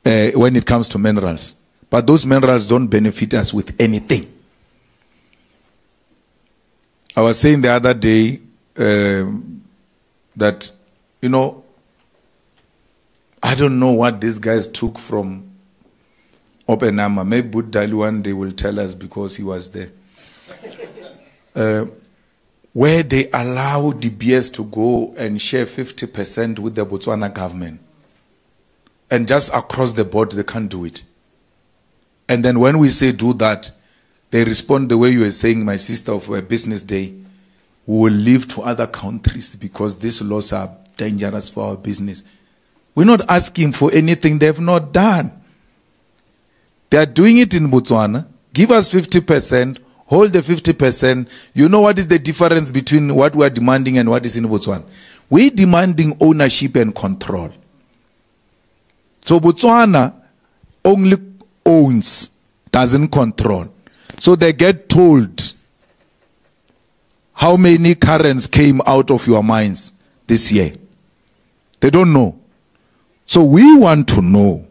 when it comes to minerals. But those minerals don't benefit us with anything. I was saying the other day that, you know, I don't know what these guys took from Oppenheimer. Maybe Budali one day will tell us because he was there. Where they allow DBS to go and share 50% with the Botswana government. And just across the board, they can't do it. And then when we say do that, they respond the way you were saying, my sister, of a business day. We will leave to other countries because these laws are dangerous for our business. We're not asking for anything they've not done. They are doing it in Botswana. Give us 50%, hold the 50%. You know what is the difference between what we are demanding and what is in Botswana? We're demanding ownership and control. So Botswana only owns, doesn't control. So they get told how many currents came out of your mines this year. They don't know. So we want to know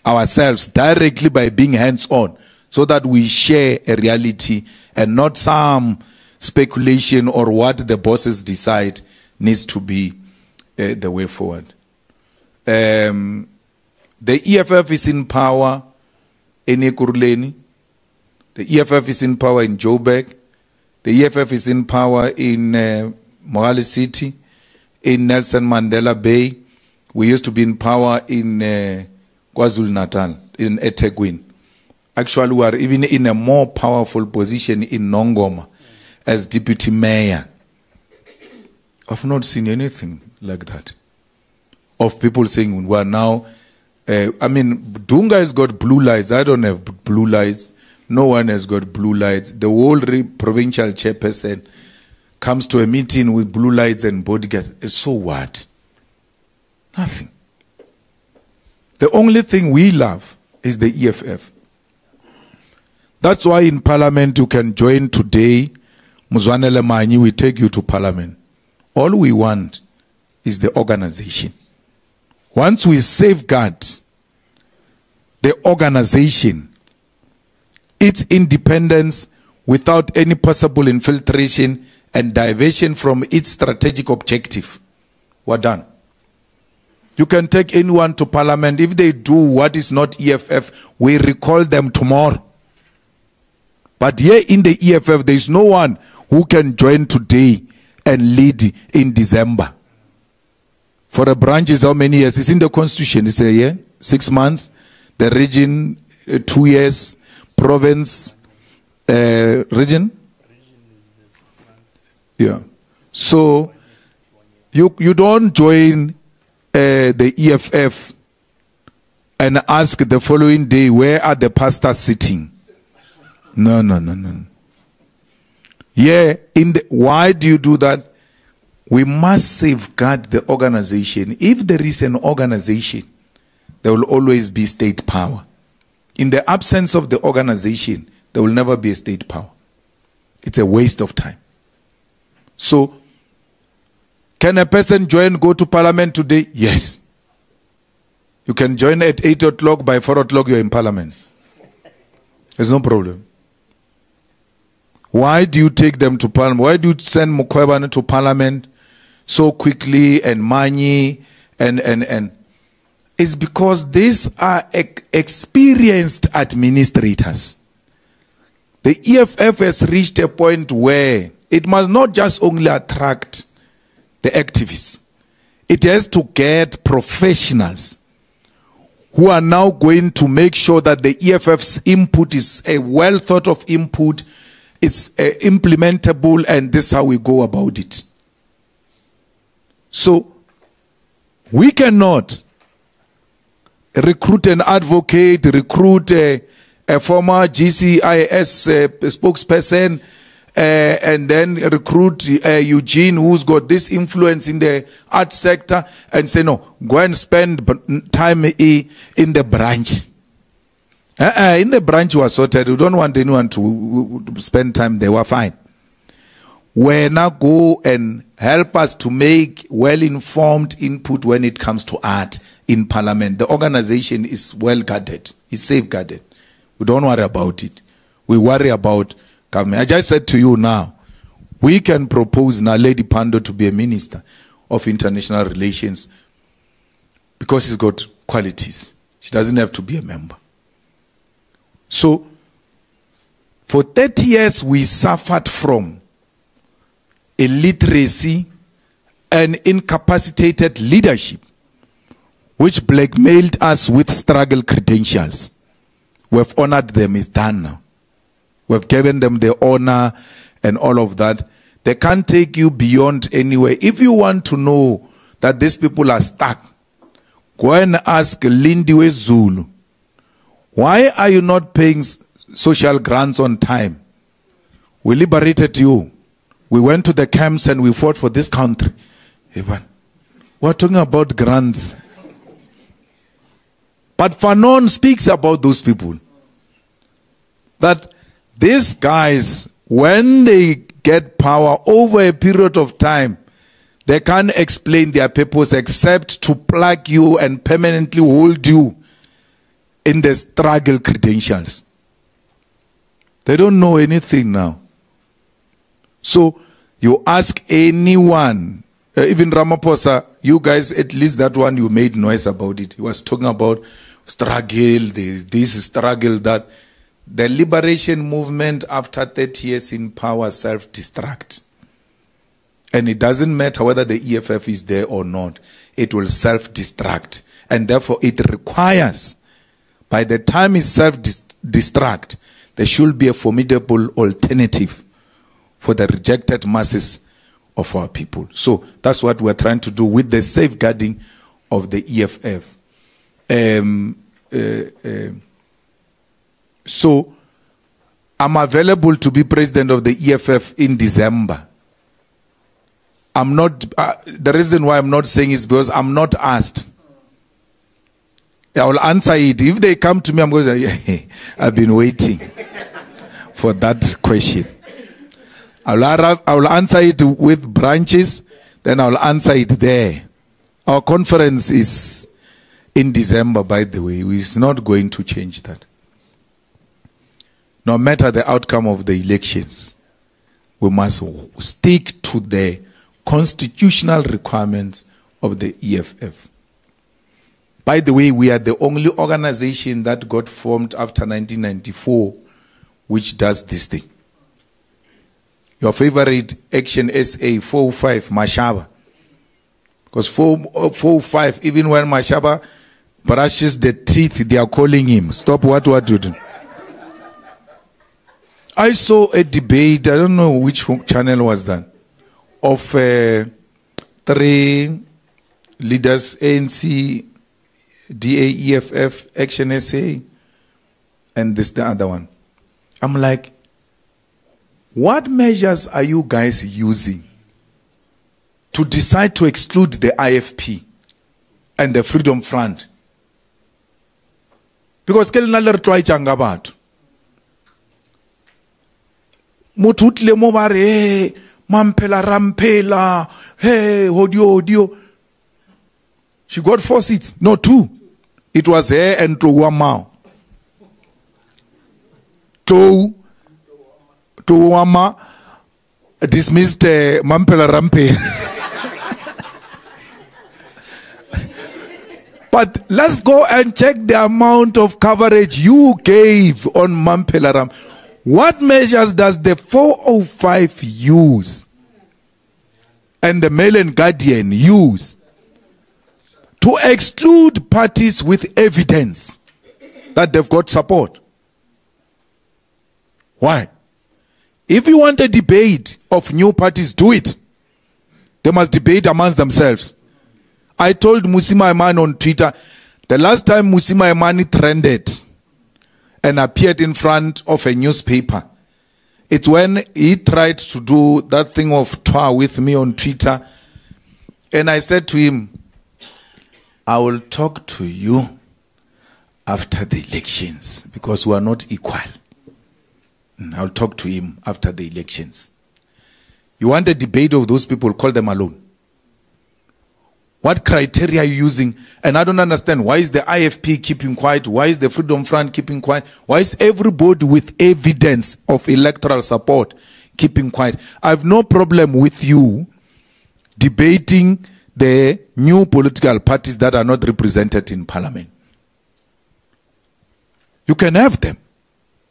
ourselves directly by being hands-on so that we share a reality and not some speculation or what the bosses decide needs to be the way forward. The EFF is in power in Ekurhuleni. The EFF is in power in Joburg. The EFF is in power in Mohale City, in Nelson Mandela Bay. We used to be in power in KwaZulu-Natal, in eThekwini. Actually, we are even in a more powerful position in Nongoma as deputy mayor. I've not seen anything like that. Of people saying we are now, I mean, Dunga has got blue lights. I don't have blue lights. No one has got blue lights. The whole provincial chairperson comes to a meeting with blue lights and bodyguards. So what? Nothing. The only thing we love is the EFF. That's why in Parliament you can join today. Muzwane Lemanyi, we take you to Parliament. All we want is the organization. Once we safeguard the organization, its independence without any possible infiltration and diversion from its strategic objective, we're done. You can take anyone to Parliament. If they do what is not EFF, we recall them tomorrow. But here in the EFF, there is no one who can join today and lead in December. For a branch is how many years? It's in the constitution. It's a year, 6 months. The region, 2 years. Province, region? Yeah. So you don't join the EFF and ask the following day, where are the pastors sitting? No. Yeah. Why do you do that? We must safeguard the organization. If there is an organization, there will always be state power. In the absence of the organization, there will never be a state power. It's a waste of time. So, can a person go to Parliament today? Yes. You can join at 8 o'clock, by 4 o'clock you're in Parliament. There's no problem. Why do you take them to Parliament? Why do you send Mukwebane to Parliament so quickly and money and it's because these are experienced administrators. The EFF has reached a point where it must not just only attract the activists. It has to get professionals who are now going to make sure that the EFF's input is a well thought of input, it's implementable, and this is how we go about it. So, we cannot recruit an advocate, recruit a former GCIS spokesperson, and then recruit Eugene, who's got this influence in the art sector, and say, no, go and spend time in the branch. In the branch was sorted. We don't want anyone to spend time there. We're fine. Wena go and help us to make well-informed input when it comes to art in Parliament. The organization is well guarded, is safeguarded. We don't worry about it. We worry about government. I just said to you now, we can propose now Lady Pando to be a minister of international relations because she's got qualities. She doesn't have to be a member. So, for 30 years we suffered from illiteracy and incapacitated leadership, which blackmailed us with struggle credentials. We've honored them, it's done now. We've given them the honor and all of that. They can't take you beyond anywhere. If you want to know that these people are stuck, go and ask Lindiwe Zulu, why are you not paying social grants on time? We liberated you. We went to the camps and we fought for this country. We're talking about grants. But Fanon speaks about those people. That these guys, when they get power over a period of time, they can't explain their purpose except to plug you and permanently hold you in the struggle credentials. They don't know anything now. So you ask anyone, even Ramaphosa, you guys, at least that one you made noise about it. He was talking about struggle, this struggle, that. The liberation movement after 30 years in power self-destruct. And it doesn't matter whether the EFF is there or not. It will self-destruct. And therefore it requires, by the time it's self-destruct, there should be a formidable alternative for the rejected masses of our people. So that's what we're trying to do with the safeguarding of the EFF. So, I'm available to be president of the EFF in December. I'm not, the reason why I'm not saying is because I'm not asked. I will answer it. If they come to me, I'm going to say, I've been waiting for that question. I will answer it with branches, then I will answer it there. Our conference is in December, by the way. It's not going to change that. No matter the outcome of the elections, we must stick to the constitutional requirements of the EFF. By the way, we are the only organization that got formed after 1994 which does this thing. Your favorite Action SA 405, Mashaba. Because 405, even when Mashaba brushes the teeth, they are calling him. Stop what you are doing. I saw a debate, I don't know which channel was that, of 3 leaders, ANC, DA, EFF, Action SA, and this the other one. I'm like, what measures are you guys using to decide to exclude the IFP and the Freedom Front? Because Mututle mobare, mampela rampela, hey, odio. She got 4 seats, no 2. It was her and Towama. Towama dismissed Mampela Rampe. But let's go and check the amount of coverage you gave on Mampela Rampe. What measures does the 405 use and the Mail and Guardian use to exclude parties with evidence that they've got support? Why? If you want a debate of new parties, do it. They must debate amongst themselves. I told Musima Imani on Twitter, the last time Musima Imani trended and appeared in front of a newspaper, it's when he tried to do that thing of tour with me on Twitter. And I said to him, I will talk to you after the elections because we are not equal. I'll talk to him after the elections. You want a debate of those people, call them alone. What criteria are you using? And I don't understand. Why is the IFP keeping quiet? Why is the Freedom Front keeping quiet? Why is everybody with evidence of electoral support keeping quiet? I have no problem with you debating the new political parties that are not represented in parliament. You can have them.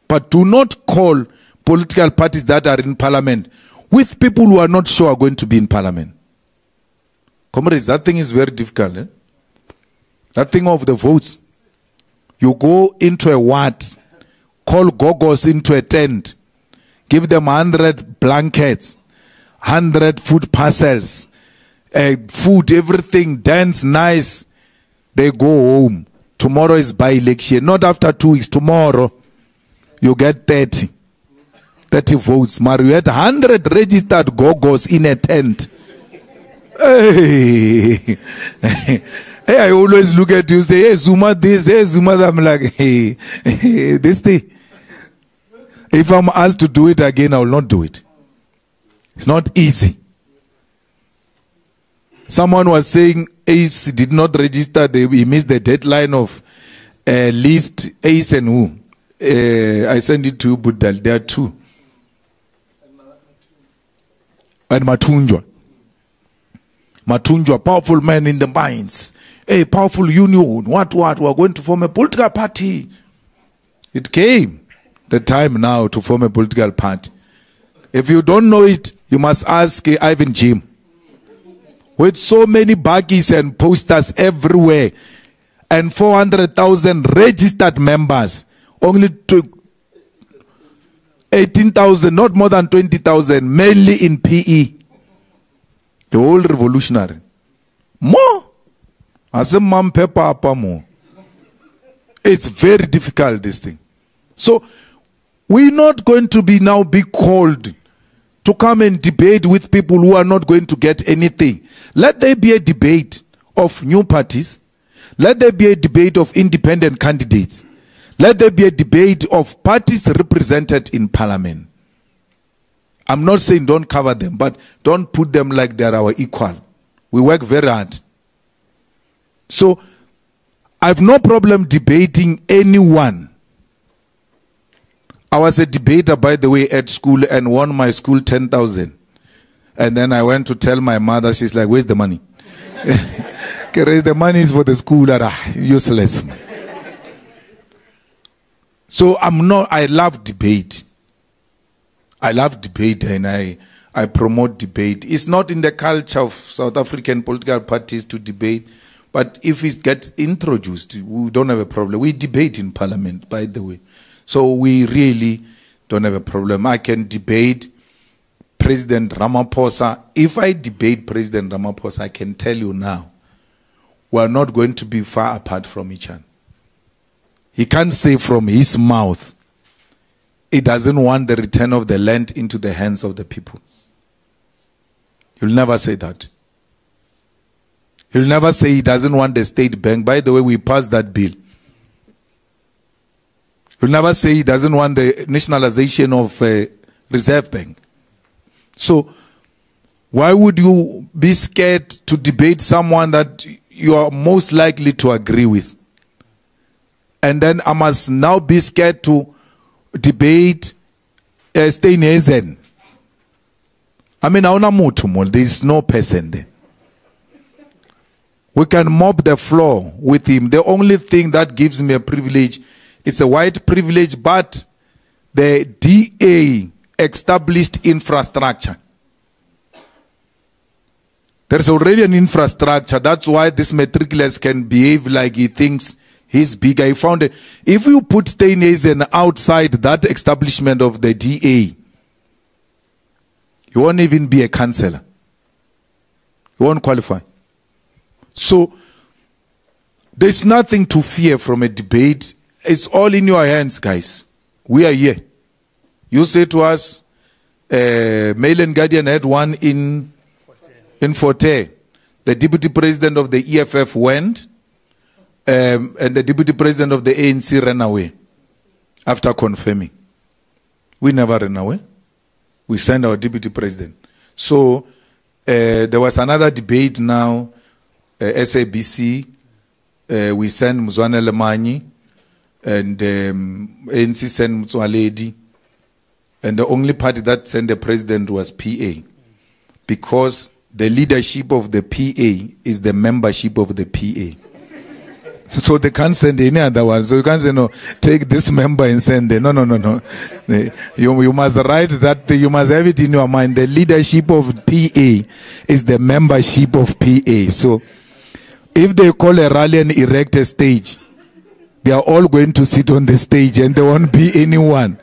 But do not call political parties that are in parliament with people who are not sure are going to be in parliament. Comrades, that thing is very difficult. Eh? That thing of the votes. You go into a ward, call gogos into a tent, give them 100 blankets, 100 food parcels, food, everything, dance nice. They go home. Tomorrow is by-election. Not after 2 weeks. Tomorrow, you get 30 votes. Mario, you had 100 registered gogos in a tent. Hey. Hey, I always look at you and say, hey, Zuma this, hey, Zuma that. I'm like, hey, this thing. If I'm asked to do it again, I will not do it. It's not easy. Someone was saying ACE did not register. He missed the deadline of list ACE and who. I sent it to you, but there are two. And Matunjwa. Matunjwa, powerful man in the mines. A powerful union. What? We are going to form a political party. It came the time now to form a political party. If you don't know it, you must ask Ivan Jim. With so many buggies and posters everywhere and 400,000 registered members, only to 18,000, not more than 20,000, mainly in PE. The whole revolutionary. More. As a man pepper more. It's very difficult, this thing. So, we're not going to be now be called to come and debate with people who are not going to get anything. Let there be a debate of new parties. Let there be a debate of independent candidates. Let there be a debate of parties represented in parliament. I'm not saying don't cover them, but don't put them like they're our equal. We work very hard. So, I have no problem debating anyone. I was a debater, by the way, at school and won my school 10,000. And then I went to tell my mother, she's like, where's the money? The money is for the school, useless. So I love debate. I love debate and I promote debate. It's not in the culture of South African political parties to debate, but if it gets introduced, we don't have a problem. We debate in parliament, by the way. So we really don't have a problem. I can debate President Ramaphosa. If I debate President Ramaphosa, I can tell you now, we are not going to be far apart from each other. He can't say from his mouth, he doesn't want the return of the land into the hands of the people. He'll never say that. He'll never say he doesn't want the state bank. By the way, we passed that bill. He'll never say he doesn't want the nationalization of Reserve Bank. So, why would you be scared to debate someone that you are most likely to agree with? And then I must now be scared to debate Steinhazen. I mean, there is no person there. We can mop the floor with him. The only thing that gives me a privilege, it's a white privilege, but the DA established infrastructure. There's already an infrastructure. That's why this matriculus can behave like he thinks he's bigger. He found it. If you put Steinhazen outside that establishment of the DA, you won't even be a councillor. You won't qualify. So, there's nothing to fear from a debate. It's all in your hands, guys. We are here. You say to us, Mail and Guardian had one in Forte. The deputy president of the EFF went, and the deputy president of the ANC ran away after confirming. We never ran away. We sent our deputy president. So there was another debate now, SABC, we sent Mzwane Lemanyi, and ANC sent Mtswaledi, and the only party that sent the president was PA, because the leadership of the PA is the membership of the PA. So they can't send any other one. So you can't say, no, take this member and send them. No. You must write that, you must have it in your mind. The leadership of PA is the membership of PA. So if they call a rally and erect a stage, they are all going to sit on the stage and there won't be anyone.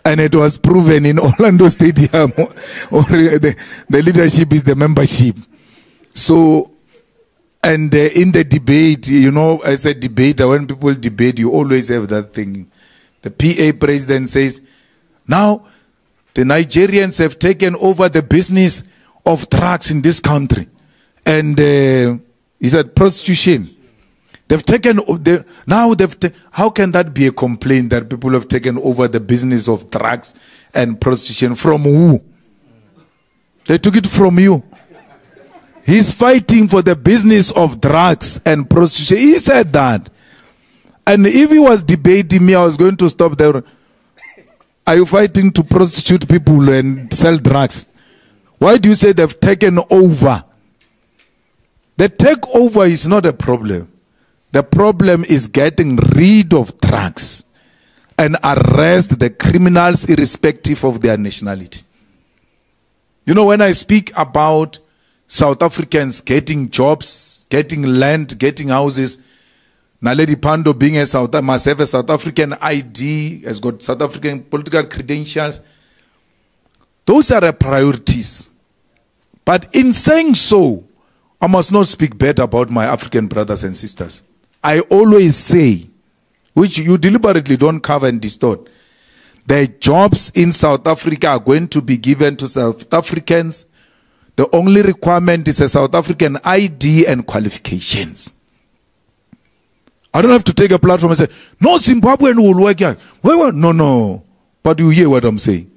And it was proven in Orlando Stadium. The leadership is the membership. So, and in the debate, you know, as a debater, when people debate, you always have that thing. The PA president says, now the Nigerians have taken over the business of drugs in this country. And he said, prostitution. They've taken, how can that be a complaint that people have taken over the business of drugs and prostitution? From who? They took it from you. He's fighting for the business of drugs and prostitution. He said that. And if he was debating me, I was going to stop there. Are you fighting to prostitute people and sell drugs? Why do you say they've taken over? The takeover is not a problem. The problem is getting rid of drugs and arrest the criminals irrespective of their nationality. You know, when I speak about South Africans getting jobs, getting land, getting houses, Naledi Pando being must have a South African ID, has got South African political credentials. Those are the priorities. But in saying so, I must not speak bad about my African brothers and sisters. I always say, which you deliberately don't cover and distort, the jobs in South Africa are going to be given to South Africans. The only requirement is a South African ID and qualifications. I don't have to take a platform and say, no, Zimbabwean will work here. No. But you hear what I'm saying.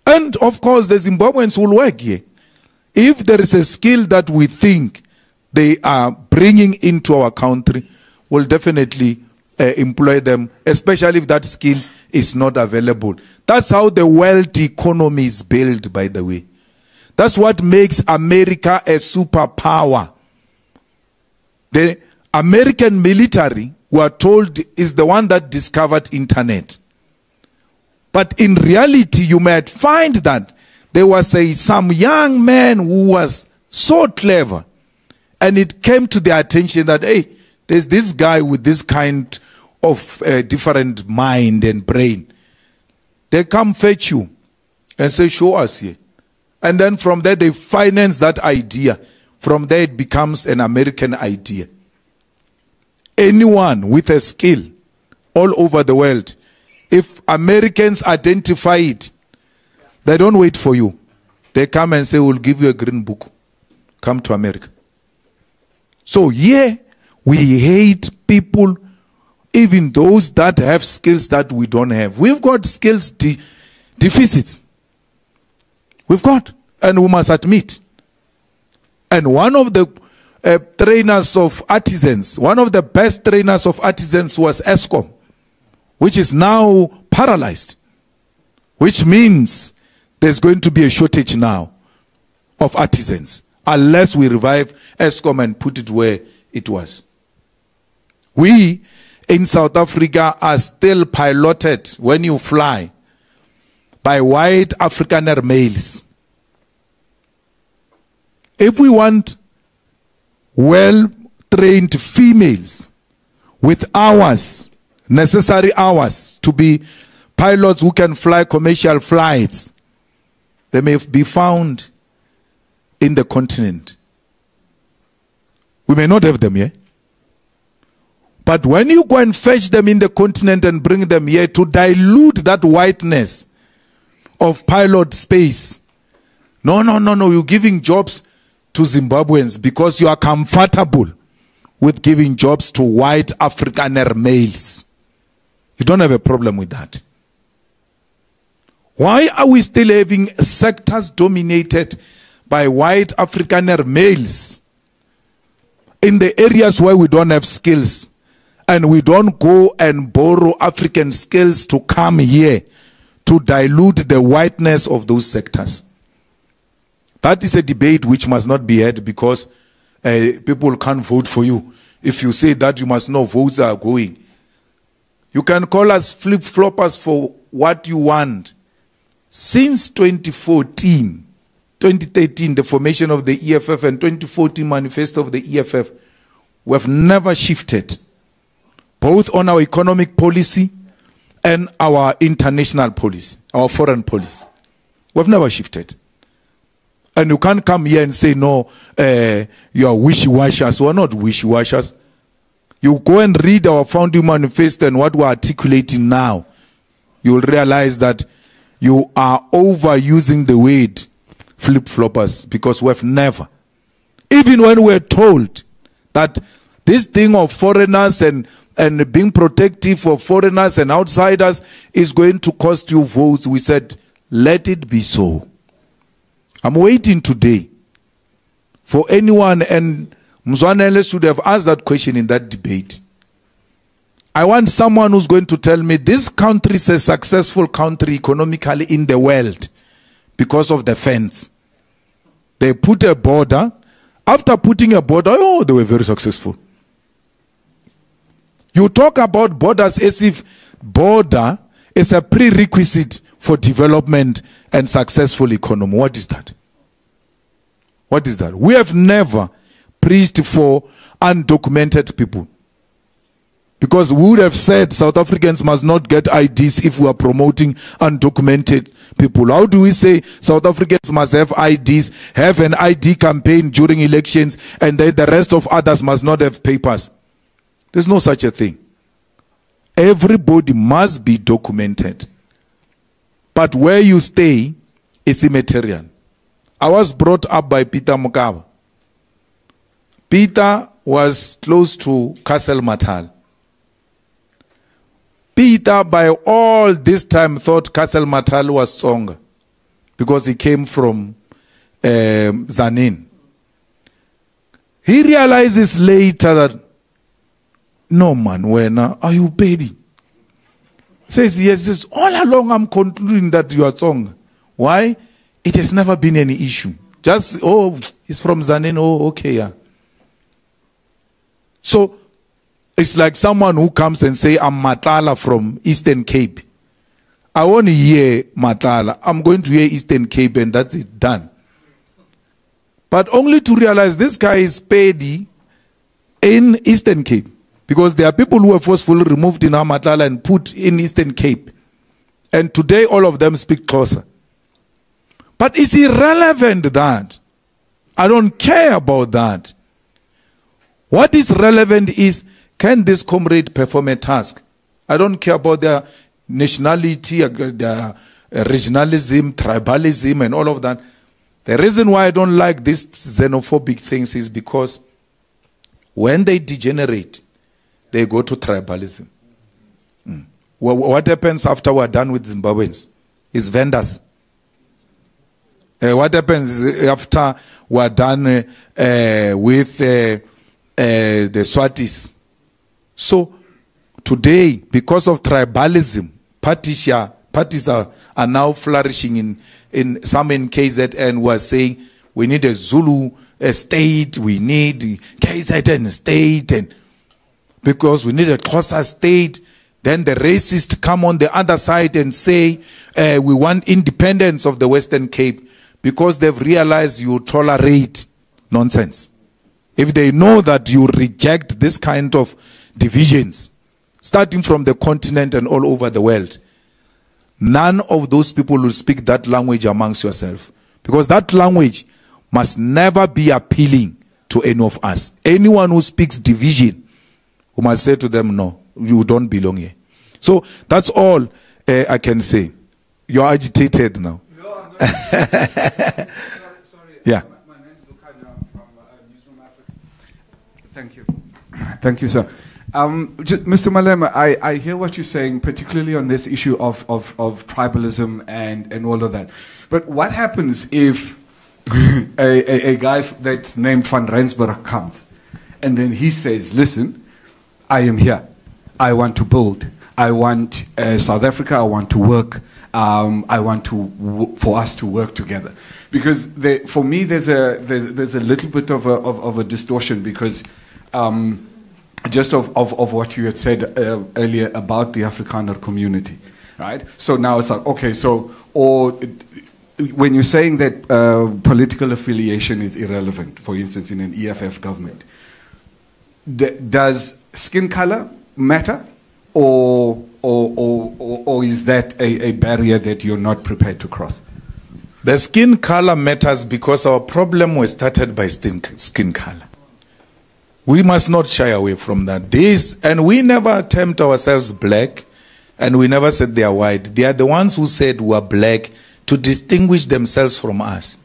And of course, the Zimbabweans will work here. If there is a skill that we think they are bringing into our country, we'll definitely employ them, especially if that skill is not available. That's how the world economy is built, by the way. That's what makes America a superpower. The American military, we are told, is the one that discovered internet. But in reality, you might find that there was some young man who was so clever, and it came to their attention that, hey, there's this guy with this kind of different mind and brain. They come fetch you and say, show us here. And then from there, they finance that idea. From there, it becomes an American idea. Anyone with a skill all over the world, if Americans identify it, they don't wait for you. They come and say, we'll give you a green book. Come to America. So yeah, we hate people, even those that have skills that we don't have. We've got skills deficits. We've got, and we must admit. And one of the trainers of artisans, one of the best trainers of artisans was ESCOM, which is now paralyzed, which means there's going to be a shortage now of artisans, unless we revive ESCOM and put it where it was. We in South Africa are still piloted, when you fly, by white Afrikaner males. If we want well-trained females with hours, necessary hours to be pilots who can fly commercial flights, they may be found in the continent. We may not have them here. But when you go and fetch them in the continent and bring them here to dilute that whiteness of pilot space, no, you're giving jobs to Zimbabweans because you are comfortable with giving jobs to white Afrikaner males. You don't have a problem with that. Why are we still having sectors dominated by white Afrikaner males in the areas where we don't have skills, and we don't go and borrow African skills to come here to dilute the whiteness of those sectors? That is a debate which must not be had, because people can't vote for you. If you say that, you must know votes are going. You can call us flip-floppers for what you want. Since 2013, the formation of the EFF, and 2014 manifesto of the EFF, we have never shifted, both on our economic policy and our international policy, our foreign policy. We have never shifted. And you can't come here and say, no, you are wishy-washers. We are not wishy-washers. You go and read our founding manifesto and what we are articulating now, you will realize that you are overusing the word flip-floppers, because we have never. Even when we're told that this thing of foreigners and being protective of foreigners and outsiders is going to cost you votes, we said, let it be so. I'm waiting today for anyone, and Mzwanele should have asked that question in that debate. I want someone who's going to tell me this country is a successful country economically in the world because of the fence. They put a border. After putting a border, oh, they were very successful. You talk about borders as if border is a prerequisite for development and successful economy. What is that? What is that? We have never preached for undocumented people, because we would have said South Africans must not get IDs if we are promoting undocumented people. How do we say South Africans must have IDs, have an ID campaign during elections, and then the rest of others must not have papers? There's no such a thing. Everybody must be documented. But where you stay is immaterial. I was brought up by Peter Mokaba. Peter was close to Castle Matal. Peter, by all this time, thought Castle Matal was Tsonga, because he came from Zanin. He realizes later that, no man, when are you baby? Says, yes, all along I'm concluding that you are Tsonga. Why? It has never been any issue. Just, oh, he's from Zanin, oh, okay, yeah. So, it's like someone who comes and say, I'm Matala from Eastern Cape. I want to hear Matala. I'm going to hear Eastern Cape, and that's it, done. But only to realize this guy is Pedi in Eastern Cape. Because there are people who were forcefully removed in Matala and put in Eastern Cape. And today all of them speak closer. But it's irrelevant that. I don't care about that. What is relevant is, can this comrade perform a task? I don't care about their nationality, their regionalism, tribalism, and all of that. The reason why I don't like these xenophobic things is because when they degenerate, they go to tribalism. Well, what happens after we're done with Zimbabweans? Is vendors. What happens after we're done with the Swatis? So today, because of tribalism, parties are now flourishing in some in KZN who are saying we need a Zulu state, we need KZN state, and because we need a Xhosa state. Then the racists come on the other side and say we want independence of the Western Cape, because they've realized you tolerate nonsense. If they know that you reject this kind of divisions, starting from the continent and all over the world, none of those people will speak that language amongst yourself, because that language must never be appealing to any of us. Anyone who speaks division, we must say to them, no, you don't belong here. So that's all I can say. You're agitated now. No, I'm not. Sorry. Yeah. My name is Lukanya from Newsroom Africa. Thank you. Thank you, sir. Mr. Malema, I hear what you're saying, particularly on this issue of tribalism and all of that. But what happens if a guy that's named Van Rensburg comes and then he says, listen, I am here. I want to build. I want South Africa. I want to work. I want for us to work together. Because for me, there's a little bit of a distortion because just of what you had said earlier about the Afrikaner community, right? So now it's like, okay, when you're saying that political affiliation is irrelevant, for instance, in an EFF government, does skin color matter, or is that a barrier that you're not prepared to cross? The skin color matters because our problem was started by skin color. We must not shy away from that. And we never termed ourselves black, and we never said they are white. They are the ones who said we are black to distinguish themselves from us.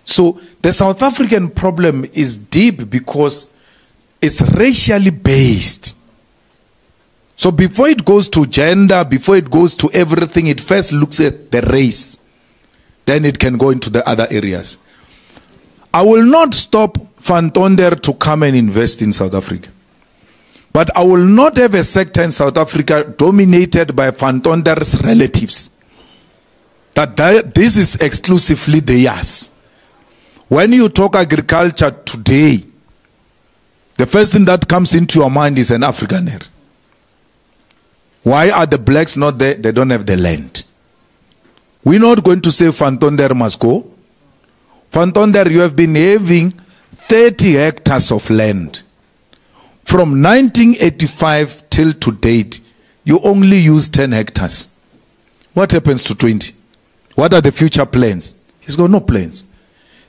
So the South African problem is deep because it's racially based. So before it goes to gender, before it goes to everything, it first looks at the race. Then it can go into the other areas. I will not stop Van Tonder to come and invest in South Africa. But I will not have a sector in South Africa dominated by Van Tonder's relatives. This is exclusively theirs. When you talk agriculture today, the first thing that comes into your mind is an Afrikaner. Why are the blacks not there? They don't have the land. We're not going to say Van Tonder must go. Van Tonder, you have been having 30 hectares of land. From 1985 till to date, you only use 10 hectares. What happens to 20? What are the future plans? He's got no plans.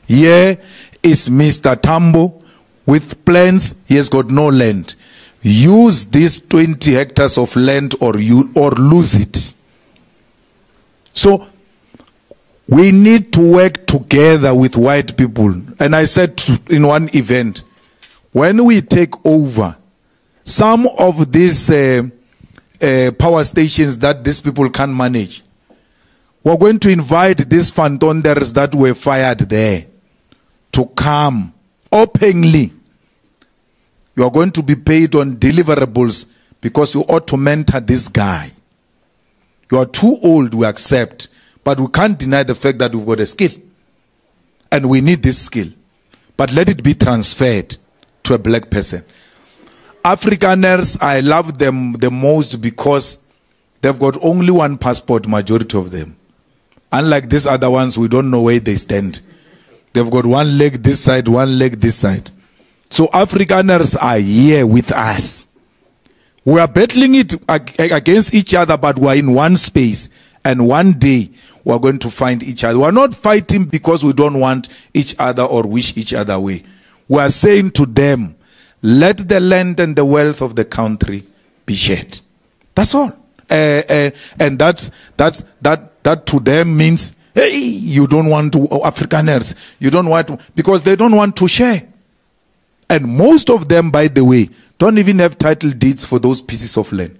Here is Mr. Tambo with plans. He has got no land. Use these 20 hectares of land or lose it. So we need to work together with white people. And I said in one event, when we take over some of these power stations that these people can't manage, we're going to invite these Van Tonders that were fired there to come openly. You are going to be paid on deliverables because you ought to mentor this guy. You are too old, we accept. But we can't deny the fact that we've got a skill. And we need this skill. But let it be transferred to a black person. Afrikaners, I love them the most because they've got only one passport, majority of them. Unlike these other ones, we don't know where they stand. They've got one leg this side, one leg this side. So Afrikaners are here with us. We are battling it against each other, but we are in one space. And one day, we are going to find each other. We are not fighting because we don't want each other or wish each other away. We are saying to them, let the land and the wealth of the country be shared. That's all. And that to them means, hey, you don't want to, Afrikaners, you don't want to, because they don't want to share. And most of them, by the way, don't even have title deeds for those pieces of land.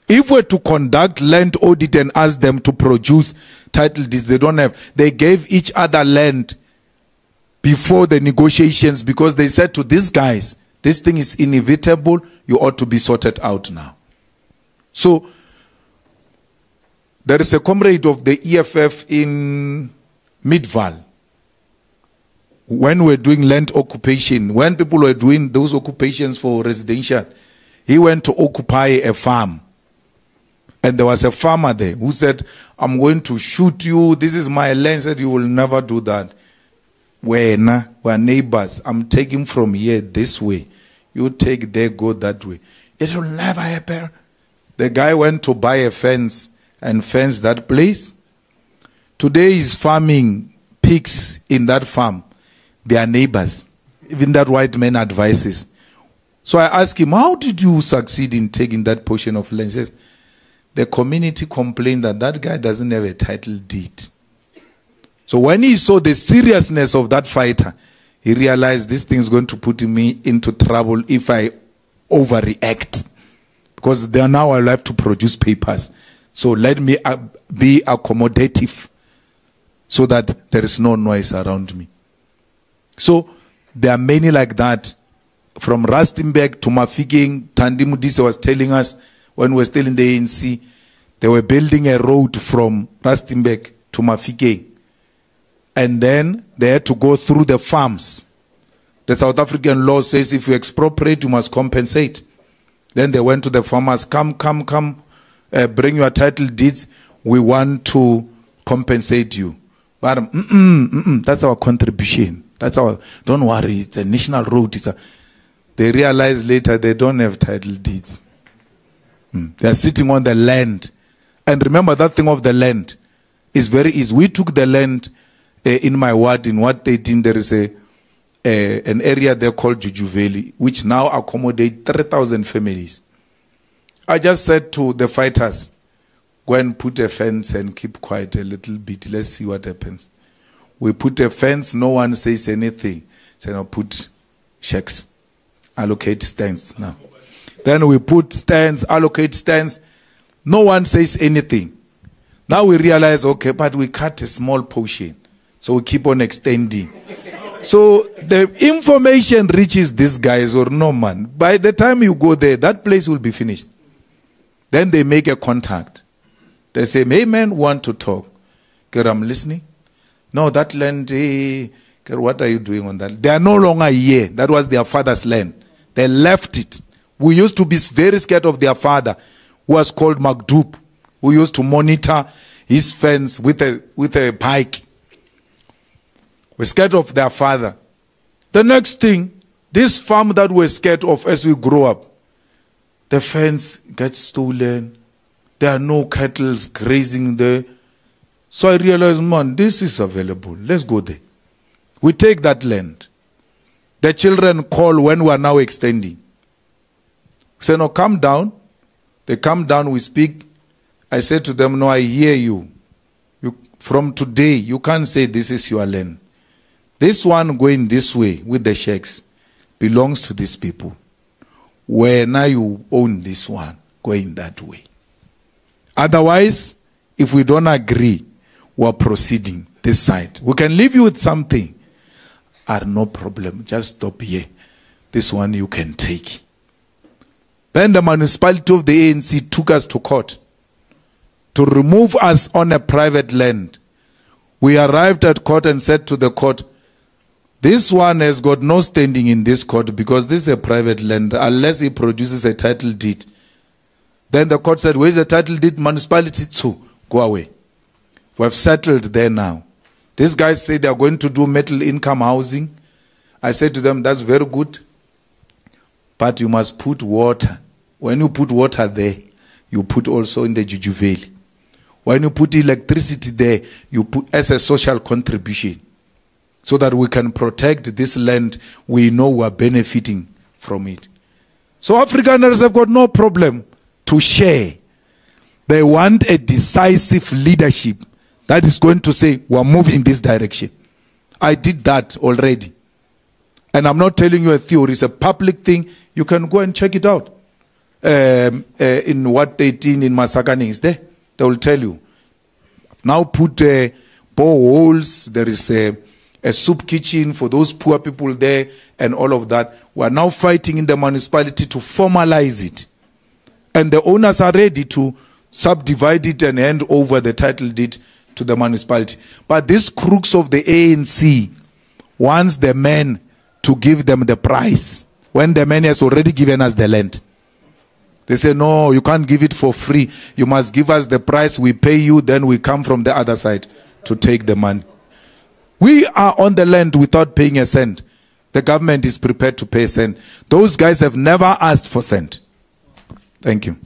If we're to conduct land audit and ask them to produce title deeds, they don't have. They gave each other land before the negotiations because they said to these guys, this thing is inevitable, you ought to be sorted out now. So, there is a comrade of the EFF in Midrand. When we're doing land occupation, when people were doing those occupations for residential, he went to occupy a farm. And there was a farmer there who said, I'm going to shoot you. This is my land. He said, you will never do that. We're neighbors. I'm taking from here this way. You take there, go that way. It will never happen. The guy went to buy a fence and fence that place. Today he's farming pigs in that farm. They are neighbors. Even that white man advises. So I asked him, how did you succeed in taking that portion of land? He says, the community complained that that guy doesn't have a title deed. So when he saw the seriousness of that fighter, He realized this thing is going to put me into trouble if I overreact. Because now I'll have to produce papers. So let me be accommodative so that there is no noise around me. So there are many like that. From Rustenburg to Mafikeng, Thandi Modise was telling us when we were still in the ANC, they were building a road from Rustenburg to Mafikeng. And then they had to go through the farms. The South African law says if you expropriate, you must compensate. Then they went to the farmers, come, bring your title deeds. We want to compensate you. But that's our contribution. That's our, don't worry, it's a national road. They realized later they don't have title deeds. They are sitting on the land. And remember that thing of the land is very easy. We took the land in my ward, in Ward 18, there is an area there called Juju Valley, which now accommodates 3,000 families. I just said to the fighters, go and put a fence and keep quiet a little bit. Let's see what happens. We put a fence, no one says anything. So now put shacks, allocate stands now. Then we put stands, allocate stands. No one says anything. Now we realize, okay, but we cut a small portion. So we keep on extending. So the information reaches these guys or no man. By the time you go there, that place will be finished. Then they make a contact. They say, hey man, want to talk. Okay, I'm listening. No, that land, hey, what are you doing on that? They are no longer here. That was their father's land. They left it. We used to be very scared of their father, who was called Magdup, who used to monitor his fence with a pike. We're scared of their father. The next thing, this farm that we're scared of as we grow up, the fence gets stolen. There are no cattle grazing there. So I realized, man, this is available. Let's go there. We take that land. The children call when we are now extending. We say, no, come down. They come down, we speak. I say to them, no, I hear you. From today, you can't say this is your land. This one going this way with the sheikhs belongs to these people. Where now you own this one, going that way. Otherwise, if we don't agree, we're proceeding this side. We can leave you with something. No problem. Just stop here. This one you can take. Then the municipality of the ANC took us to court to remove us on a private land. We arrived at court and said to the court, this one has got no standing in this court because this is a private land unless he produces a title deed. Then the court said, where's the title deed? Municipality too. Go away. We have settled there now. These guys say they are going to do middle income housing. I said to them, that's very good. But you must put water. When you put water there, you put also in the Juju Valley. When you put electricity there, you put as a social contribution. So that we can protect this land, we know we are benefiting from it. So Afrikaners have got no problem to share. They want a decisive leadership that is going to say, we are moving in this direction. I did that already. And I'm not telling you a theory, it's a public thing. You can go and check it out. In Ward 18 in Masakani is there. They will tell you. Now put boreholes, there is a soup kitchen for those poor people there and all of that. We are now fighting in the municipality to formalize it. And the owners are ready to subdivide it and hand over the title deed to the municipality. But these crooks of the ANC wants the men to give them the price when the man has already given us the land. They say, no, you can't give it for free. You must give us the price. We pay you, then we come from the other side to take the money. We are on the land without paying a cent. The government is prepared to pay a cent. Those guys have never asked for cent. Thank you.